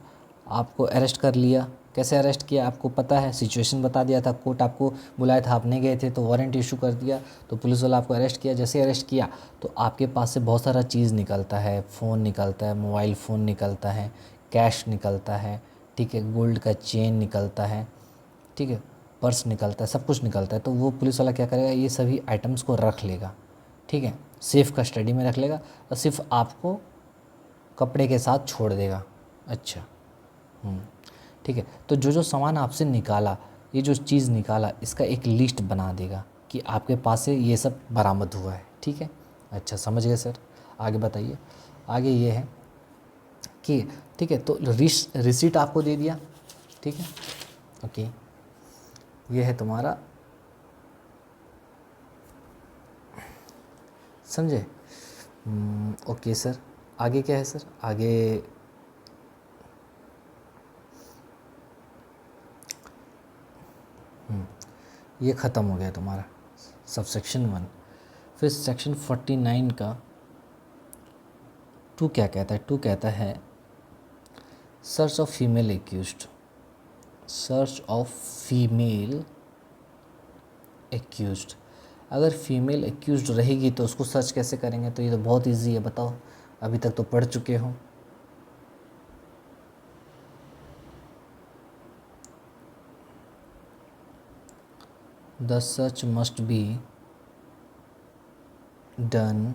A: आपको अरेस्ट कर लिया, कैसे अरेस्ट किया आपको पता है, सिचुएशन बता दिया था, कोर्ट आपको बुलाया था, आप नहीं गए थे तो वारंट इशू कर दिया, तो पुलिस वाला आपको अरेस्ट किया, जैसे अरेस्ट किया तो आपके पास से बहुत सारा चीज़ निकलता है, फ़ोन निकलता है, मोबाइल फ़ोन निकलता है, कैश निकलता है, ठीक है, गोल्ड का चेन निकलता है, ठीक है, पर्स निकलता है, सब कुछ निकलता है, तो वो पुलिस वाला क्या करेगा, ये सभी आइटम्स को रख लेगा, ठीक है, सेफ कस्टडी में रख लेगा और सिर्फ आपको कपड़े के साथ छोड़ देगा। अच्छा, ठीक है, तो जो जो सामान आपसे निकाला, ये जो चीज़ निकाला, इसका एक लिस्ट बना देगा कि आपके पास से ये सब बरामद हुआ है, ठीक है। अच्छा, समझ गए सर, आगे बताइए, आगे ये है कि, ठीक है, तो रिसीट आपको दे दिया, ठीक है, ओके, ये है तुम्हारा, समझे, ओके सर, आगे क्या है सर, आगे ये ख़त्म हो गया तुम्हारा सबसेक्शन 1। फिर सेक्शन 49 का 2 क्या कहता है, 2 कहता है search of female accused, search of female accused, अगर फीमेल एक्यूज्ड रहेगी तो उसको सर्च कैसे करेंगे, तो ये तो बहुत इजी है, बताओ, अभी तक तो पढ़ चुके हो, the search must be done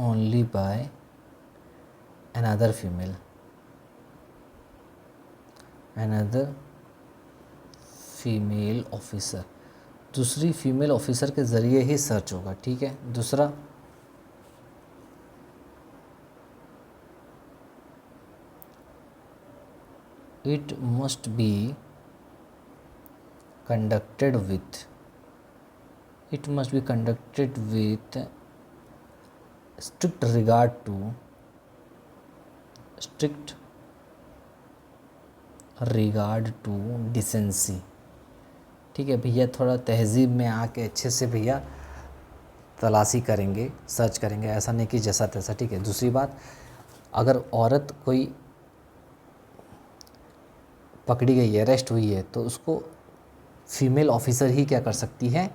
A: only by another female officer, दूसरी फीमेल ऑफिसर के ज़रिए ही सर्च होगा। ठीक है। दूसरा, it must be conducted with strict regard to decency. ठीक है भैया, थोड़ा तहज़ीब में आके अच्छे से भैया तलाशी करेंगे, सर्च करेंगे, ऐसा नहीं कि जैसा तैसा। ठीक है। दूसरी बात, अगर औरत कोई पकड़ी गई है, अरेस्ट हुई है, तो उसको फीमेल ऑफिसर ही क्या कर सकती है,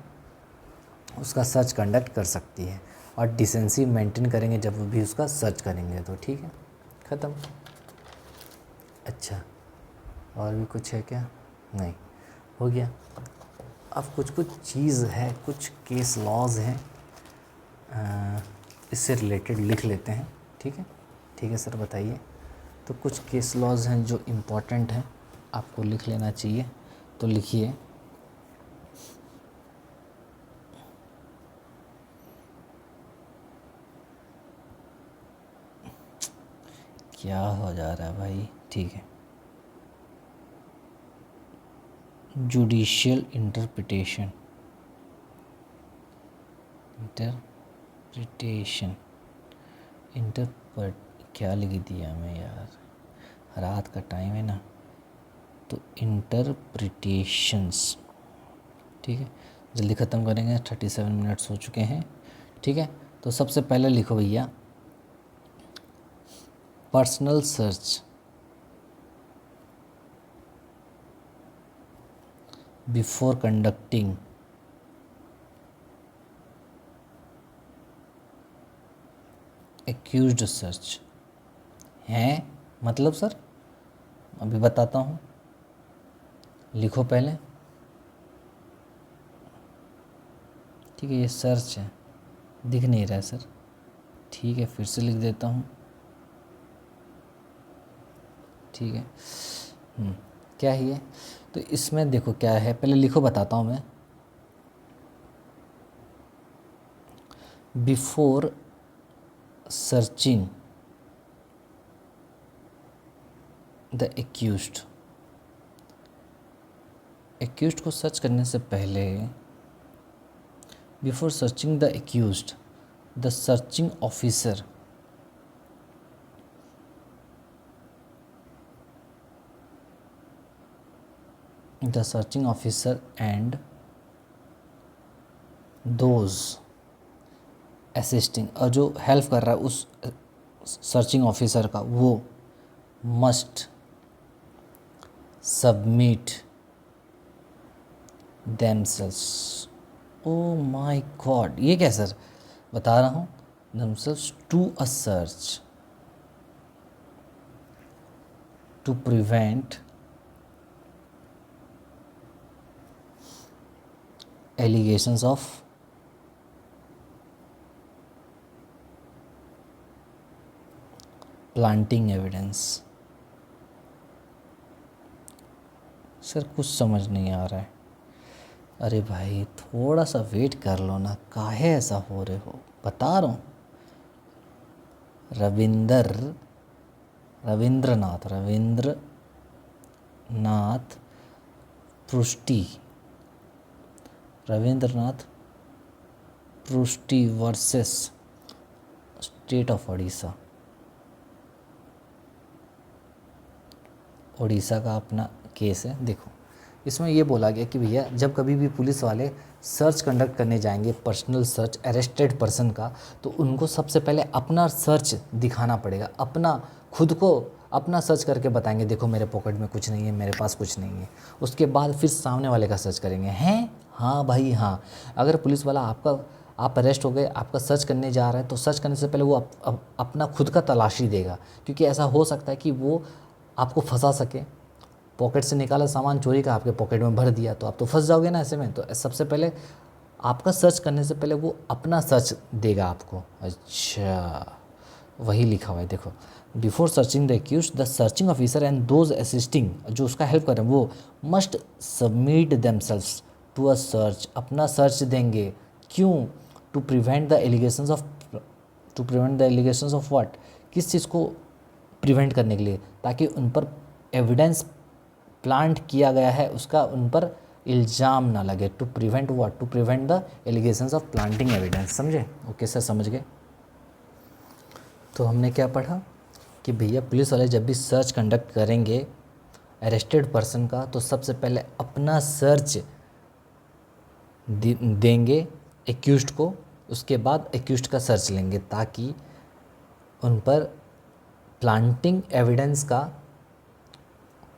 A: उसका सर्च कंडक्ट कर सकती है, और डिसेंसी मेंटेन करेंगे जब भी उसका सर्च करेंगे तो। ठीक है, ख़त्म। अच्छा, और भी कुछ है क्या? नहीं, हो गया। अब कुछ चीज़ है, कुछ केस लॉज हैं, इससे रिलेटेड लिख लेते हैं। ठीक है। ठीक है सर, बताइए। तो कुछ केस लॉज हैं जो इम्पोर्टेंट हैं, आपको लिख लेना चाहिए, तो लिखिए। क्या हो जा रहा है भाई? ठीक है। जुडिशियल इंटरप्रिटेशन क्या लिख दिया मैं यार, रात का टाइम है ना, तो इंटरप्रिटेशंस। ठीक है, जल्दी ख़त्म करेंगे, 37 मिनट्स हो चुके हैं। ठीक है। तो सबसे पहले लिखो भैया, personal search before conducting accused search है। मतलब सर अभी बताता हूँ, लिखो पहले। ठीक है, ये सर्च है, दिख नहीं रहा है सर। ठीक है, फिर से लिख देता हूँ। ठीक है। क्या है ये? तो इसमें देखो क्या है, पहले लिखो, बताता हूँ मैं। बिफोर सर्चिंग द एक्यूज्ड को सर्च करने से पहले, before searching the accused, the searching officer and those assisting, और जो हेल्प कर रहा है उस सर्चिंग ऑफिसर का, वो must submit themselves। Oh my God, ये क्या सर? बता रहा हूँ, themselves to a search to prevent allegations of planting evidence। Sir कुछ समझ नहीं आ रहा है। अरे भाई थोड़ा सा वेट कर लो ना, काहे ऐसा हो रहे हो, बता रहा हूँ। रविंद्रनाथ पृष्टि वर्सेस स्टेट ऑफ उड़ीसा का अपना केस है। देखो, इसमें ये बोला गया कि भैया जब कभी भी पुलिस वाले सर्च कंडक्ट करने जाएंगे, पर्सनल सर्च अरेस्टेड पर्सन का, तो उनको सबसे पहले अपना सर्च दिखाना पड़ेगा, खुद को अपना सर्च करके बताएंगे, देखो मेरे पॉकेट में कुछ नहीं है, मेरे पास कुछ नहीं है। उसके बाद फिर सामने वाले का सर्च करेंगे, हैं हाँ भाई हाँ। अगर पुलिस वाला आप अरेस्ट हो गए, आपका सर्च करने जा रहा है, तो सर्च करने से पहले वो अपना खुद का तलाशी देगा, क्योंकि ऐसा हो सकता है कि वो आपको फंसा सके, पॉकेट से निकाला सामान चोरी का, आपके पॉकेट में भर दिया, तो आप तो फंस जाओगे ना ऐसे में। तो सबसे पहले आपका सर्च करने से पहले वो अपना सर्च देगा आपको। अच्छा, वही लिखा हुआ है देखो, before searching the accuse the searching officer and those assisting, जो उसका हेल्प कर रहे हैं वो must submit themselves to a search, अपना सर्च देंगे। क्यों? To prevent the allegations of what, किस चीज़ को प्रिवेंट करने के लिए, ताकि उन पर एविडेंस प्लांट किया गया है उसका उन पर इल्ज़ाम ना लगे। To prevent what, to prevent the allegations of planting evidence. समझे? ओके सर, समझ गए। तो हमने क्या पढ़ा कि भैया पुलिस वाले जब भी सर्च कंडक्ट करेंगे अरेस्टेड पर्सन का, तो सबसे पहले अपना सर्च देंगे एक्यूज्ड को, उसके बाद एक्यूज्ड का सर्च लेंगे, ताकि उन पर प्लांटिंग एविडेंस का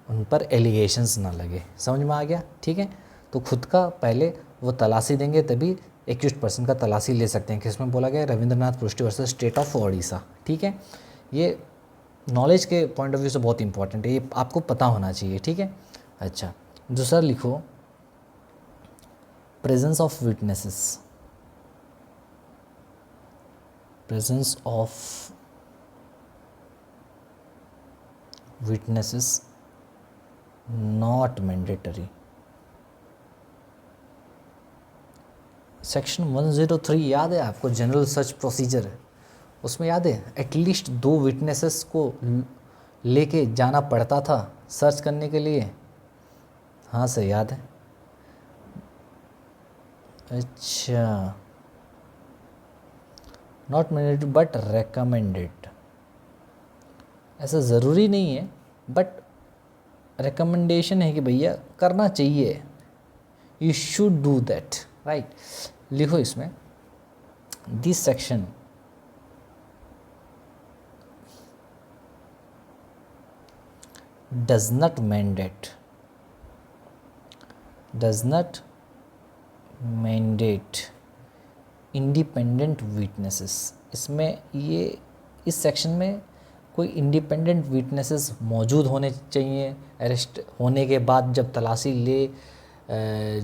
A: उन पर एलिगेशंस ना लगे। समझ में आ गया? ठीक है। तो खुद का पहले वो तलाशी देंगे, तभी एक्यूज्ड पर्सन का तलाशी ले सकते हैं। किसमें बोला गया? रविंद्रनाथ पृष्टि वर्सेस स्टेट ऑफ ओडिशा। ठीक है, ये नॉलेज के पॉइंट ऑफ व्यू से बहुत इंपॉर्टेंट है, ये आपको पता होना चाहिए। ठीक है। अच्छा, दूसरा लिखो, presence of witnesses, presence of witnesses not mandatory. Section 103 याद है आपको? जनरल सर्च प्रोसीजर है, उसमें याद है एटलीस्ट 2 विटनेसेस को लेके जाना पड़ता था सर्च करने के लिए। हाँ सर, याद है। अच्छा, नॉट मैंडेटरी बट रेकमेंडेड, ऐसा ज़रूरी नहीं है, बट रिकमेंडेशन है कि भैया करना चाहिए, you should do that, right. लिखो इसमें, this section does not mandate independent witnesses. इसमें ये इस सेक्शन में कोई इंडिपेंडेंट विटनेसेस मौजूद होने चाहिए अरेस्ट होने के बाद, जब तलाशी ले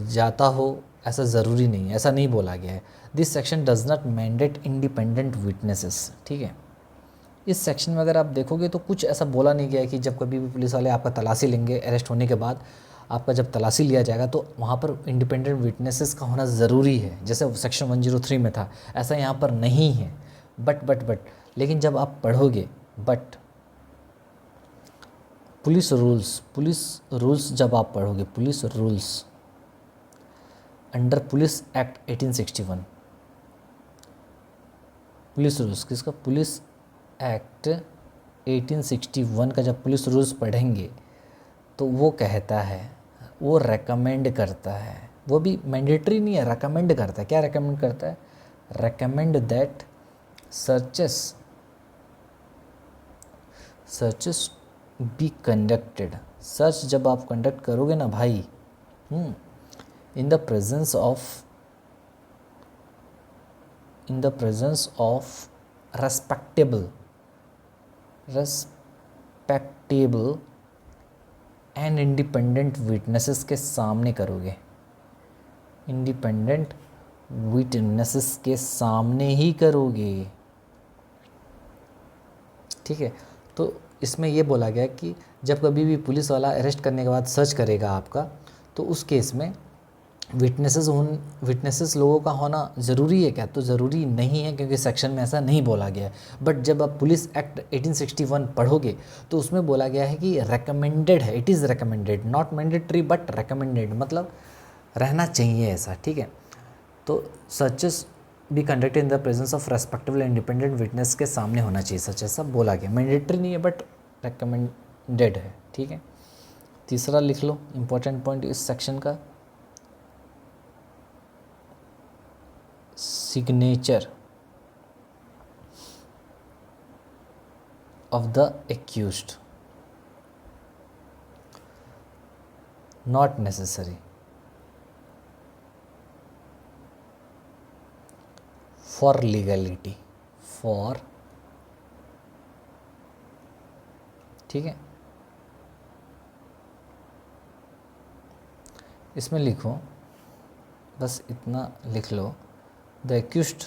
A: जाता हो, ऐसा ज़रूरी नहीं है, ऐसा नहीं बोला गया है। This section does not mandate independent witnesses. ठीक है, इस सेक्शन में अगर आप देखोगे तो कुछ ऐसा बोला नहीं गया है कि जब कभी भी पुलिस वाले आपका तलाशी लेंगे अरेस्ट होने के बाद, आपका जब तलाशी लिया जाएगा तो वहाँ पर इंडिपेंडेंट विटनेसेस का होना ज़रूरी है, जैसे सेक्शन 103 में था, ऐसा यहाँ पर नहीं है। बट लेकिन जब आप पढ़ोगे, बट पुलिस रूल्स जब आप पढ़ोगे, police rules under police act 1861, police rules किसका? पुलिस एक्ट 1861 का जब पुलिस रूल्स पढ़ेंगे तो वो कहता है, वो रेकमेंड करता है, वो भी मैंडेटरी नहीं है, रेकमेंड करता है। क्या रेकमेंड करता है? Recommend that searches be conducted, search जब आप कंडक्ट करोगे ना भाई, in the presence of respectable and independent witnesses के सामने करोगे, इंडिपेंडेंट विटनेसेस के सामने ही करोगे। ठीक है, तो इसमें ये बोला गया कि जब कभी भी पुलिस वाला अरेस्ट करने के बाद सर्च करेगा आपका, तो उस केस में विटनेसेस लोगों का होना ज़रूरी है क्या? तो ज़रूरी नहीं है, क्योंकि सेक्शन में ऐसा नहीं बोला गया है। बट जब आप पुलिस एक्ट 1861 पढ़ोगे तो उसमें बोला गया है कि रेकमेंडेड है, it is recommended, not mandatory but recommended, मतलब रहना चाहिए ऐसा। ठीक है, तो searches be conducted in the presence of respectable independent witness के सामने होना चाहिए, सच ऐसा बोला गया। मैंडेटरी नहीं है बट रेकमेंडेड है। ठीक है, तीसरा लिख लो इंपॉर्टेंट पॉइंट इस सेक्शन का, signature of the accused not necessary for legality, ठीक है, इसमें लिखो, बस इतना लिख लो, the accused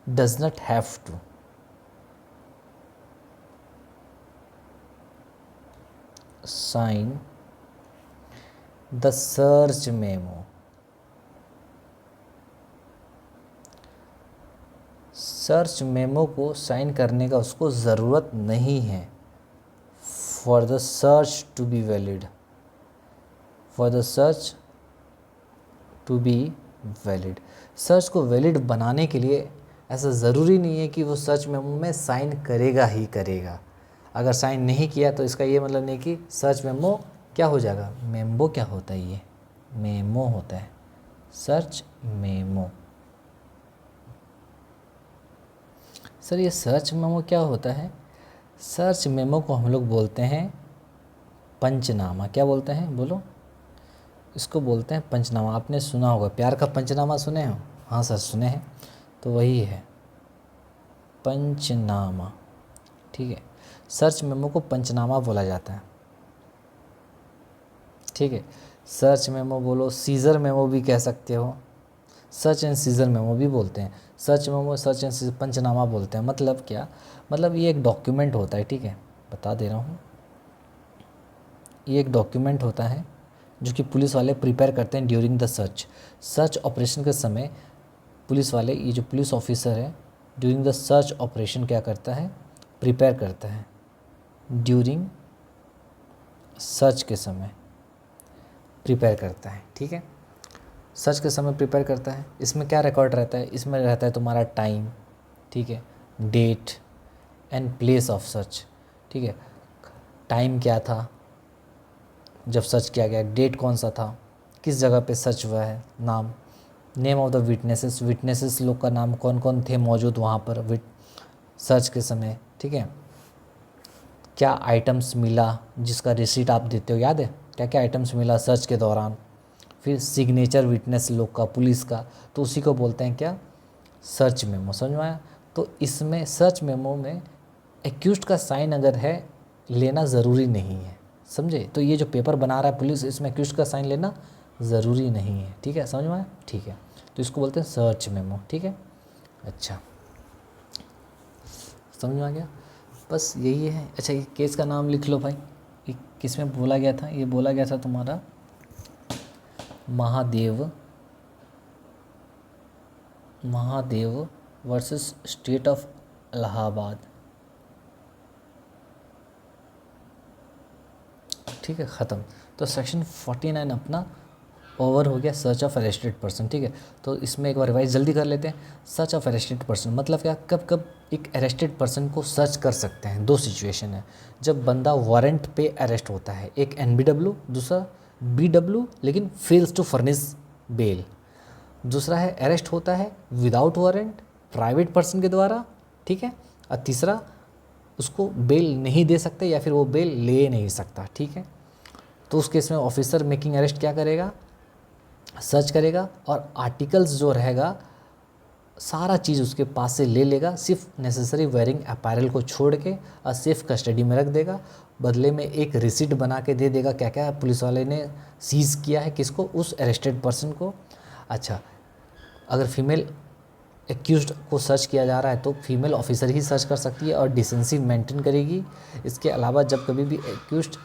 A: does not have to sign the search memo. Search memo को साइन करने का उसको ज़रूरत नहीं है for the search to be valid, for the search to be valid. Search को वैलिड बनाने के लिए ऐसा ज़रूरी नहीं है कि वो सर्च मेमो में साइन करेगा ही करेगा। अगर साइन नहीं किया तो इसका ये मतलब नहीं कि सर्च मेमो क्या हो जाएगा। मेम्बो क्या होता है, ये मेमो होता है, सर्च मेमो। सर ये सर्च मेमो क्या होता है? सर्च मेमो को हम लोग बोलते हैं पंचनामा। क्या बोलते हैं, बोलो? इसको बोलते हैं पंचनामा। आपने सुना होगा, प्यार का पंचनामा सुने हो? हाँ सर सुने हैं, तो वही है पंचनामा। ठीक है, सर्च मेमो को पंचनामा बोला जाता है। ठीक है, सर्च मेमो बोलो, सीजर मेमो भी कह सकते हो, सर्च एंड सीजर मेमो भी बोलते हैं। Search memo, search and seizure, panchnama बोलते हैं। मतलब क्या, मतलब ये एक डॉक्यूमेंट होता है। ठीक है, बता दे रहा हूँ, ये एक डॉक्यूमेंट होता है जो कि पुलिस वाले प्रिपेयर करते हैं during the search. Search operation के समय पुलिस वाले, ये जो पुलिस ऑफिसर है, ड्यूरिंग द सर्च ऑपरेशन क्या करता है, प्रिपेयर करता है। ड्यूरिंग सर्च के समय प्रिपेयर करता है। ठीक है, सर्च के समय प्रिपेयर करता है। इसमें क्या रिकॉर्ड रहता है, इसमें रहता है तुम्हारा टाइम, ठीक है, date and place of search. ठीक है, टाइम क्या था जब सर्च किया गया, डेट कौन सा था, किस जगह पे सर्च हुआ है, नाम, name of the witnesses, witnesses लोग का नाम, कौन कौन थे मौजूद वहाँ पर सर्च के समय। ठीक है, क्या आइटम्स मिला जिसका रिसीट आप देते हो, याद है क्या क्या आइटम्स मिला सर्च के दौरान। फिर सिग्नेचर विटनेस लोग का, पुलिस का, तो उसी को बोलते हैं क्या, सर्च मेमो। समझ में आया? तो इसमें सर्च मेमो में एक्यूज्ड का साइन अगर है, लेना ज़रूरी नहीं है। समझे? तो ये जो पेपर बना रहा है पुलिस, इसमें एक्यूज्ड का साइन लेना ज़रूरी नहीं है। ठीक है, समझ में आया? ठीक है, तो इसको बोलते हैं सर्च मेमो। ठीक है, अच्छा समझ में आ गया? बस यही है। अच्छा, ये केस का नाम लिख लो भाई, ये किस में बोला गया था, ये बोला गया था तुम्हारा Mahadev versus state of Allahabad. ठीक है, ख़त्म। तो सेक्शन 49 अपना ओवर हो गया, सर्च ऑफ अरेस्टेड पर्सन। ठीक है, तो इसमें एक बार रिवाइज जल्दी कर लेते हैं। सर्च ऑफ अरेस्टेड पर्सन मतलब क्या, कब कब एक अरेस्टेड पर्सन को सर्च कर सकते हैं। दो सिचुएशन है, जब बंदा वारंट पे अरेस्ट होता है, एक NBW, दूसरा BW, लेकिन फेल्स टू फर्निश बेल। दूसरा है अरेस्ट होता है विदाउट वारंट, प्राइवेट पर्सन के द्वारा। ठीक है, और तीसरा उसको बेल नहीं दे सकते या फिर वो बेल ले नहीं सकता। ठीक है, तो उस केस में ऑफिसर मेकिंग अरेस्ट क्या करेगा, सर्च करेगा और आर्टिकल्स जो रहेगा सारा चीज़ उसके पास से ले लेगा, सिर्फ नेसेसरी वेयरिंग अपैरल को छोड़ के, और सेफ कस्टडी में रख देगा। बदले में एक रिसिट बना के दे देगा क्या क्या पुलिस वाले ने सीज़ किया है, किसको, उस अरेस्टेड पर्सन को। अच्छा, अगर फीमेल एक्यूज्ड को सर्च किया जा रहा है तो फीमेल ऑफिसर ही सर्च कर सकती है और डिसेंसी मेंटेन करेगी। इसके अलावा जब कभी भी एक्यूज्ड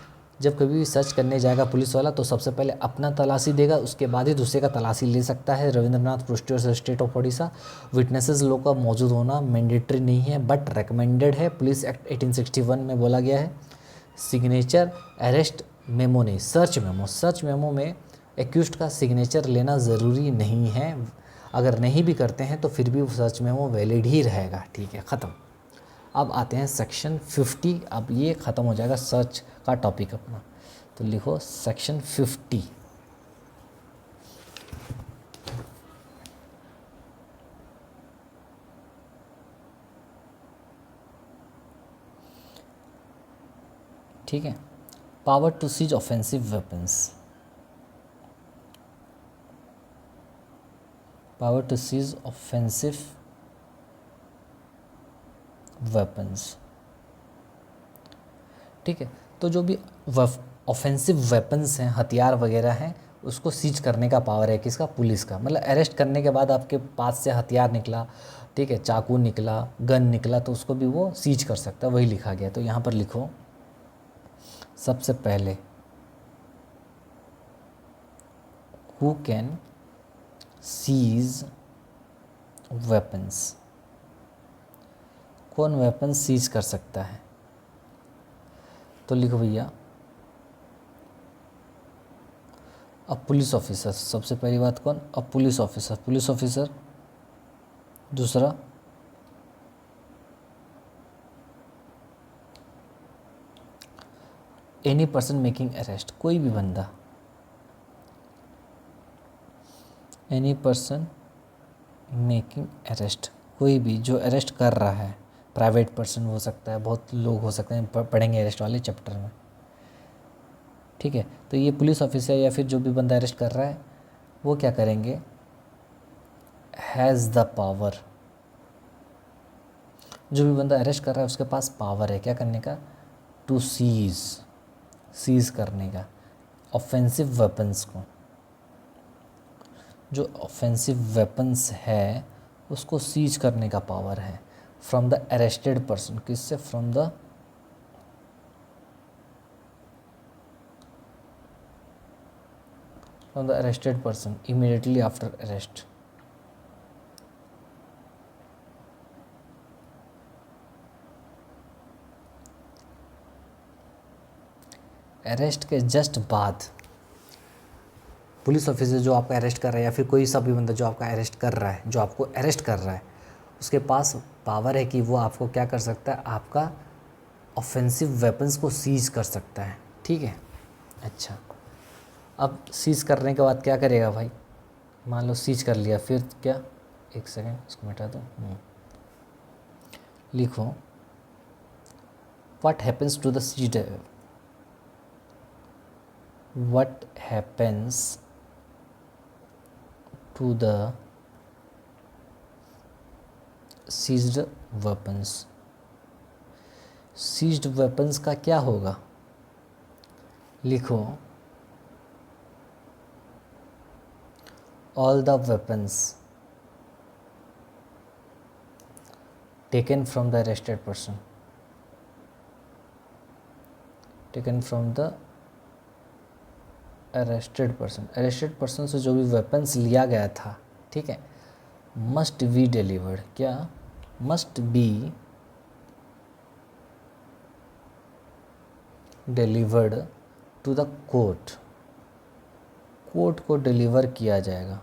A: जब कभी भी सर्च करने जाएगा पुलिस वाला, तो सबसे पहले अपना तलाशी देगा, उसके बाद ही दूसरे का तलाशी ले सकता है। रविंद्रनाथ पृष्ठीय स्टेट ऑफ ओडिशा। विटनेसेस लोग का मौजूद होना मैंडेटरी नहीं है बट रिकमेंडेड है, पुलिस एक्ट 1861 में बोला गया है। सिग्नेचर अरेस्ट मेमो नहीं, सर्च मेमो। सर्च मेमो में एक्यूज्ड का सिग्नेचर लेना ज़रूरी नहीं है, अगर नहीं भी करते हैं तो फिर भी सर्च मेमो वैलिड ही रहेगा। ठीक है, ख़त्म। अब आते हैं सेक्शन 50। अब ये ख़त्म हो जाएगा सर्च का टॉपिक अपना, तो लिखो सेक्शन 50। ठीक है, power to seize offensive weapons. Power to seize offensive weapons. ठीक है, तो जो भी ऑफेंसिव वेपन्स हैं, हथियार वगैरह हैं, उसको सीज करने का पावर है किसका? पुलिस का। मतलब अरेस्ट करने के बाद आपके पास से हथियार निकला, ठीक है, चाकू निकला, गन निकला, तो उसको भी वो सीज कर सकता है, वही लिखा गया। तो यहाँ पर लिखो सबसे पहले हु कैन सीज वेपन्स, कौन वेपन सीज कर सकता है? तो लिखो भैया अब पुलिस ऑफिसर। सबसे पहली बात कौन? अब पुलिस ऑफिसर। Police officer. दूसरा एनी पर्सन मेकिंग अरेस्ट, कोई भी बंदा, एनी पर्सन मेकिंग अरेस्ट, कोई भी जो अरेस्ट कर रहा है, प्राइवेट पर्सन हो सकता है, बहुत लोग हो सकते हैं, पढ़ेंगे अरेस्ट वाले चैप्टर में, ठीक है। तो ये पुलिस ऑफिसर या फिर जो भी बंदा अरेस्ट कर रहा है वो क्या करेंगे? हैज़ द पावर, जो भी बंदा अरेस्ट कर रहा है उसके पास पावर है क्या करने का? टू सीज, सीज करने का ऑफेंसिव वेपन्स को। जो ऑफेंसिव वेपन्स है उसको सीज करने का पावर है फ्रॉम द अरेस्टेड पर्सन। किससे? From the arrested person immediately after arrest. Arrest के जस्ट बाद पुलिस ऑफिसर जो आपका अरेस्ट कर रहा है या फिर कोई सा भी बंदा जो आपका अरेस्ट कर रहा है, जो आपको अरेस्ट कर रहा है, उसके पास पावर है कि वो आपको क्या कर सकता है? आपका ऑफेंसिव वेपन्स को सीज कर सकता है, ठीक है। अच्छा, अब सीज करने के बाद क्या करेगा भाई? मान लो सीज कर लिया, फिर क्या? एक सेकेंड इसको मिटा दो। लिखो what happens to the seized, what happens to the seized weapons. Seized weapons का क्या होगा? लिखो all the weapons taken from the arrested person, taken from the arrested person. Arrested person से जो भी वेपन्स लिया गया था, ठीक है, मस्ट बी डिलीवर्ड। क्या? Must be delivered to the court, court को डिलीवर किया जाएगा।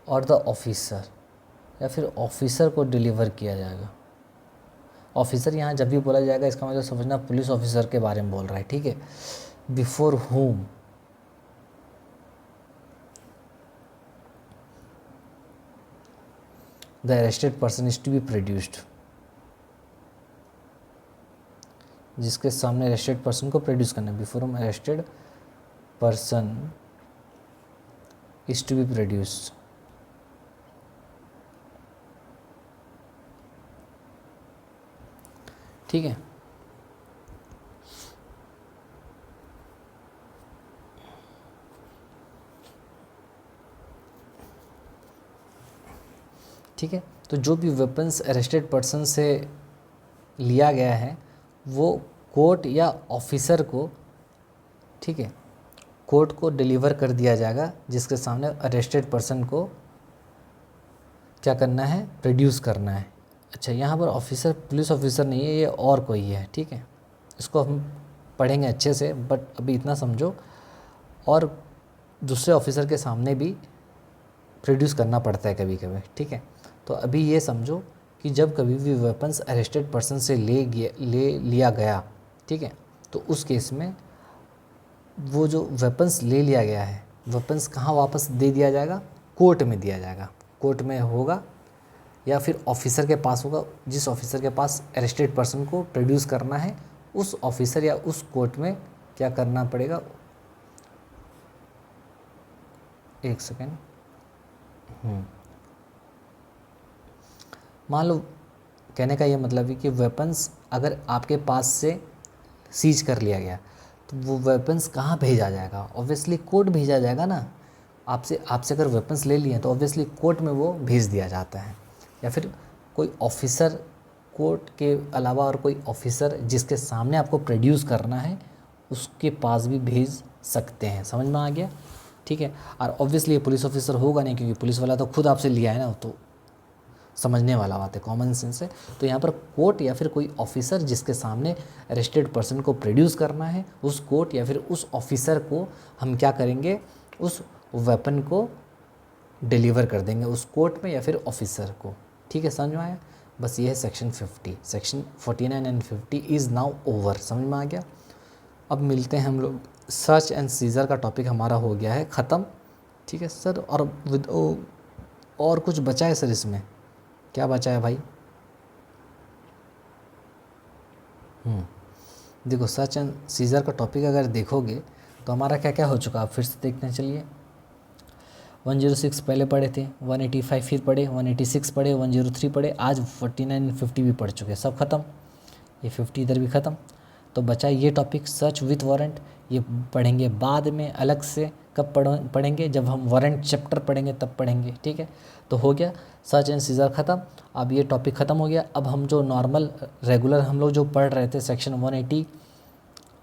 A: और द ऑफिसर, या फिर ऑफिसर को डिलीवर किया जाएगा। ऑफिसर यहाँ जब भी बोला जाएगा इसका मतलब समझना पुलिस ऑफिसर के बारे में बोल रहा है, ठीक है। Before whom the arrested person is to be produced, जिसके सामने अरेस्टेड पर्सन को प्रोड्यूस करना है। Before whom arrested person is to be produced, ठीक है। ठीक है, तो जो भी वेपन्स अरेस्टेड पर्सन से लिया गया है वो कोर्ट या ऑफिसर को, ठीक है, कोर्ट को डिलीवर कर दिया जाएगा, जिसके सामने अरेस्टेड पर्सन को क्या करना है? प्रोड्यूस करना है। अच्छा, यहाँ पर ऑफिसर पुलिस ऑफिसर नहीं है, ये और कोई है, ठीक है। इसको हम पढ़ेंगे अच्छे से, बट अभी इतना समझो। और दूसरे ऑफिसर के सामने भी प्रोड्यूस करना पड़ता है कभी कभी, ठीक है। तो अभी ये समझो कि जब कभी भी वेपन्स अरेस्टेड पर्सन से ले लिया गया, ठीक है, तो उस केस में वो जो वेपन्स ले लिया गया है, वेपन्स कहाँ वापस दे दिया जाएगा? कोर्ट में दिया जाएगा। कोर्ट में होगा या फिर ऑफिसर के पास होगा। जिस ऑफिसर के पास अरेस्टेड पर्सन को प्रोड्यूस करना है उस ऑफिसर या उस कोर्ट में क्या करना पड़ेगा? एक सेकेंड। मान लो कहने का ये मतलब है कि वेपन्स अगर आपके पास से सीज कर लिया गया, तो वो वेपन्स कहाँ भेजा जाएगा? ऑब्वियसली कोर्ट भेजा जाएगा ना। आपसे अगर वेपन्स ले लिए तो ऑब्वियसली कोर्ट में वो भेज दिया जाता है, या फिर कोई ऑफिसर, कोर्ट के अलावा और कोई ऑफिसर जिसके सामने आपको प्रोड्यूस करना है उसके पास भी भेज सकते हैं। समझ में आ गया? ठीक है। और ऑब्वियसली ये पुलिस ऑफिसर होगा नहीं, क्योंकि पुलिस वाला तो खुद आपसे लिया है ना, तो समझने वाला बात है, कॉमन सेंस है। तो यहाँ पर कोर्ट या फिर कोई ऑफिसर जिसके सामने अरेस्टेड पर्सन को प्रोड्यूस करना है, उस कोर्ट या फिर उस ऑफिसर को हम क्या करेंगे, उस वेपन को डिलीवर कर देंगे उस कोर्ट में या फिर ऑफिसर को। ठीक है, समझ में आया? बस ये है section 50। Section 49 and 50 is now over. समझ में आ गया? अब मिलते हैं हम लोग, सर्च एंड सीजर का टॉपिक हमारा हो गया है ख़त्म। ठीक है सर, और कुछ बचा है सर इसमें? क्या बचा है भाई? देखो, सर्च एंड सीजर का टॉपिक अगर देखोगे तो हमारा क्या क्या हो चुका, आप फिर से देखते हैं। चलिए, 106 पहले पढ़े थे, 185 फिर पढ़े, 186 पढ़े, 103 पढ़े, आज 49 50 भी पढ़ चुके हैं, सब ख़त्म। ये 50 इधर भी ख़त्म। तो बचा ये टॉपिक सर्च विथ वारंट, ये पढ़ेंगे बाद में अलग से। कब पढ़ेंगे? जब हम वारंट चैप्टर पढ़ेंगे तब पढ़ेंगे। ठीक है, तो हो गया सर्च एंड सीजर ख़त्म। अब ये टॉपिक ख़त्म हो गया। अब हम जो नॉर्मल रेगुलर हम लोग जो पढ़ रहे थे सेक्शन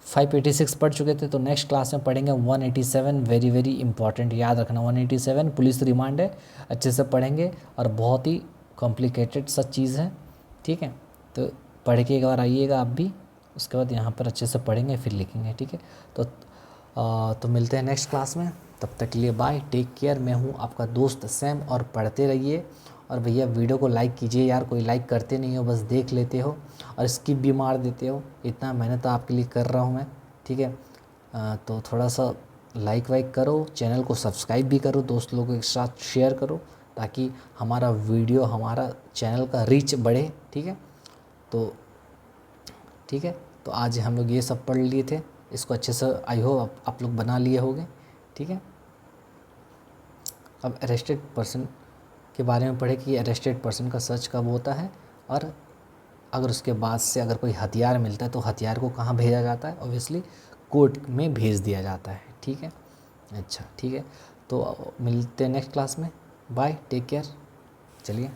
A: 186 पढ़ चुके थे, तो नेक्स्ट क्लास में पढ़ेंगे 187। वेरी वेरी इंपॉर्टेंट, याद रखना 187 पुलिस रिमांड है, अच्छे से पढ़ेंगे और बहुत ही कॉम्प्लिकेटेड सा चीज़ है। ठीक है, तो पढ़ के एक बार आइएगा आप भी, उसके बाद यहाँ पर अच्छे से पढ़ेंगे फिर लिखेंगे। ठीक है, तो मिलते हैं नेक्स्ट क्लास में, तब तक के लिए बाय, टेक केयर। मैं हूँ आपका दोस्त सैम, और पढ़ते रहिए। और भैया वीडियो को लाइक कीजिए यार, कोई लाइक करते नहीं हो, बस देख लेते हो और स्किप भी मार देते हो। इतना मेहनत आपके लिए कर रहा हूँ मैं। ठीक है, तो थोड़ा सा लाइक वाइक करो, चैनल को सब्सक्राइब भी करो, दोस्त लोगों के साथ शेयर करो, ताकि हमारा वीडियो, हमारा चैनल का रीच बढ़े। ठीक है, तो ठीक है, तो आज हम लोग ये सब पढ़ लिए थे, इसको अच्छे से आई होप आप लोग बना लिए होंगे। ठीक है, अब अरेस्टेड पर्सन के बारे में पढ़े कि अरेस्टेड पर्सन का सर्च कब होता है, और अगर उसके बाद से अगर कोई हथियार मिलता है तो हथियार को कहाँ भेजा जाता है? ऑब्वियसली कोर्ट में भेज दिया जाता है। ठीक है, अच्छा ठीक है, तो मिलते हैं नेक्स्ट क्लास में। Bye, take care. चलिए।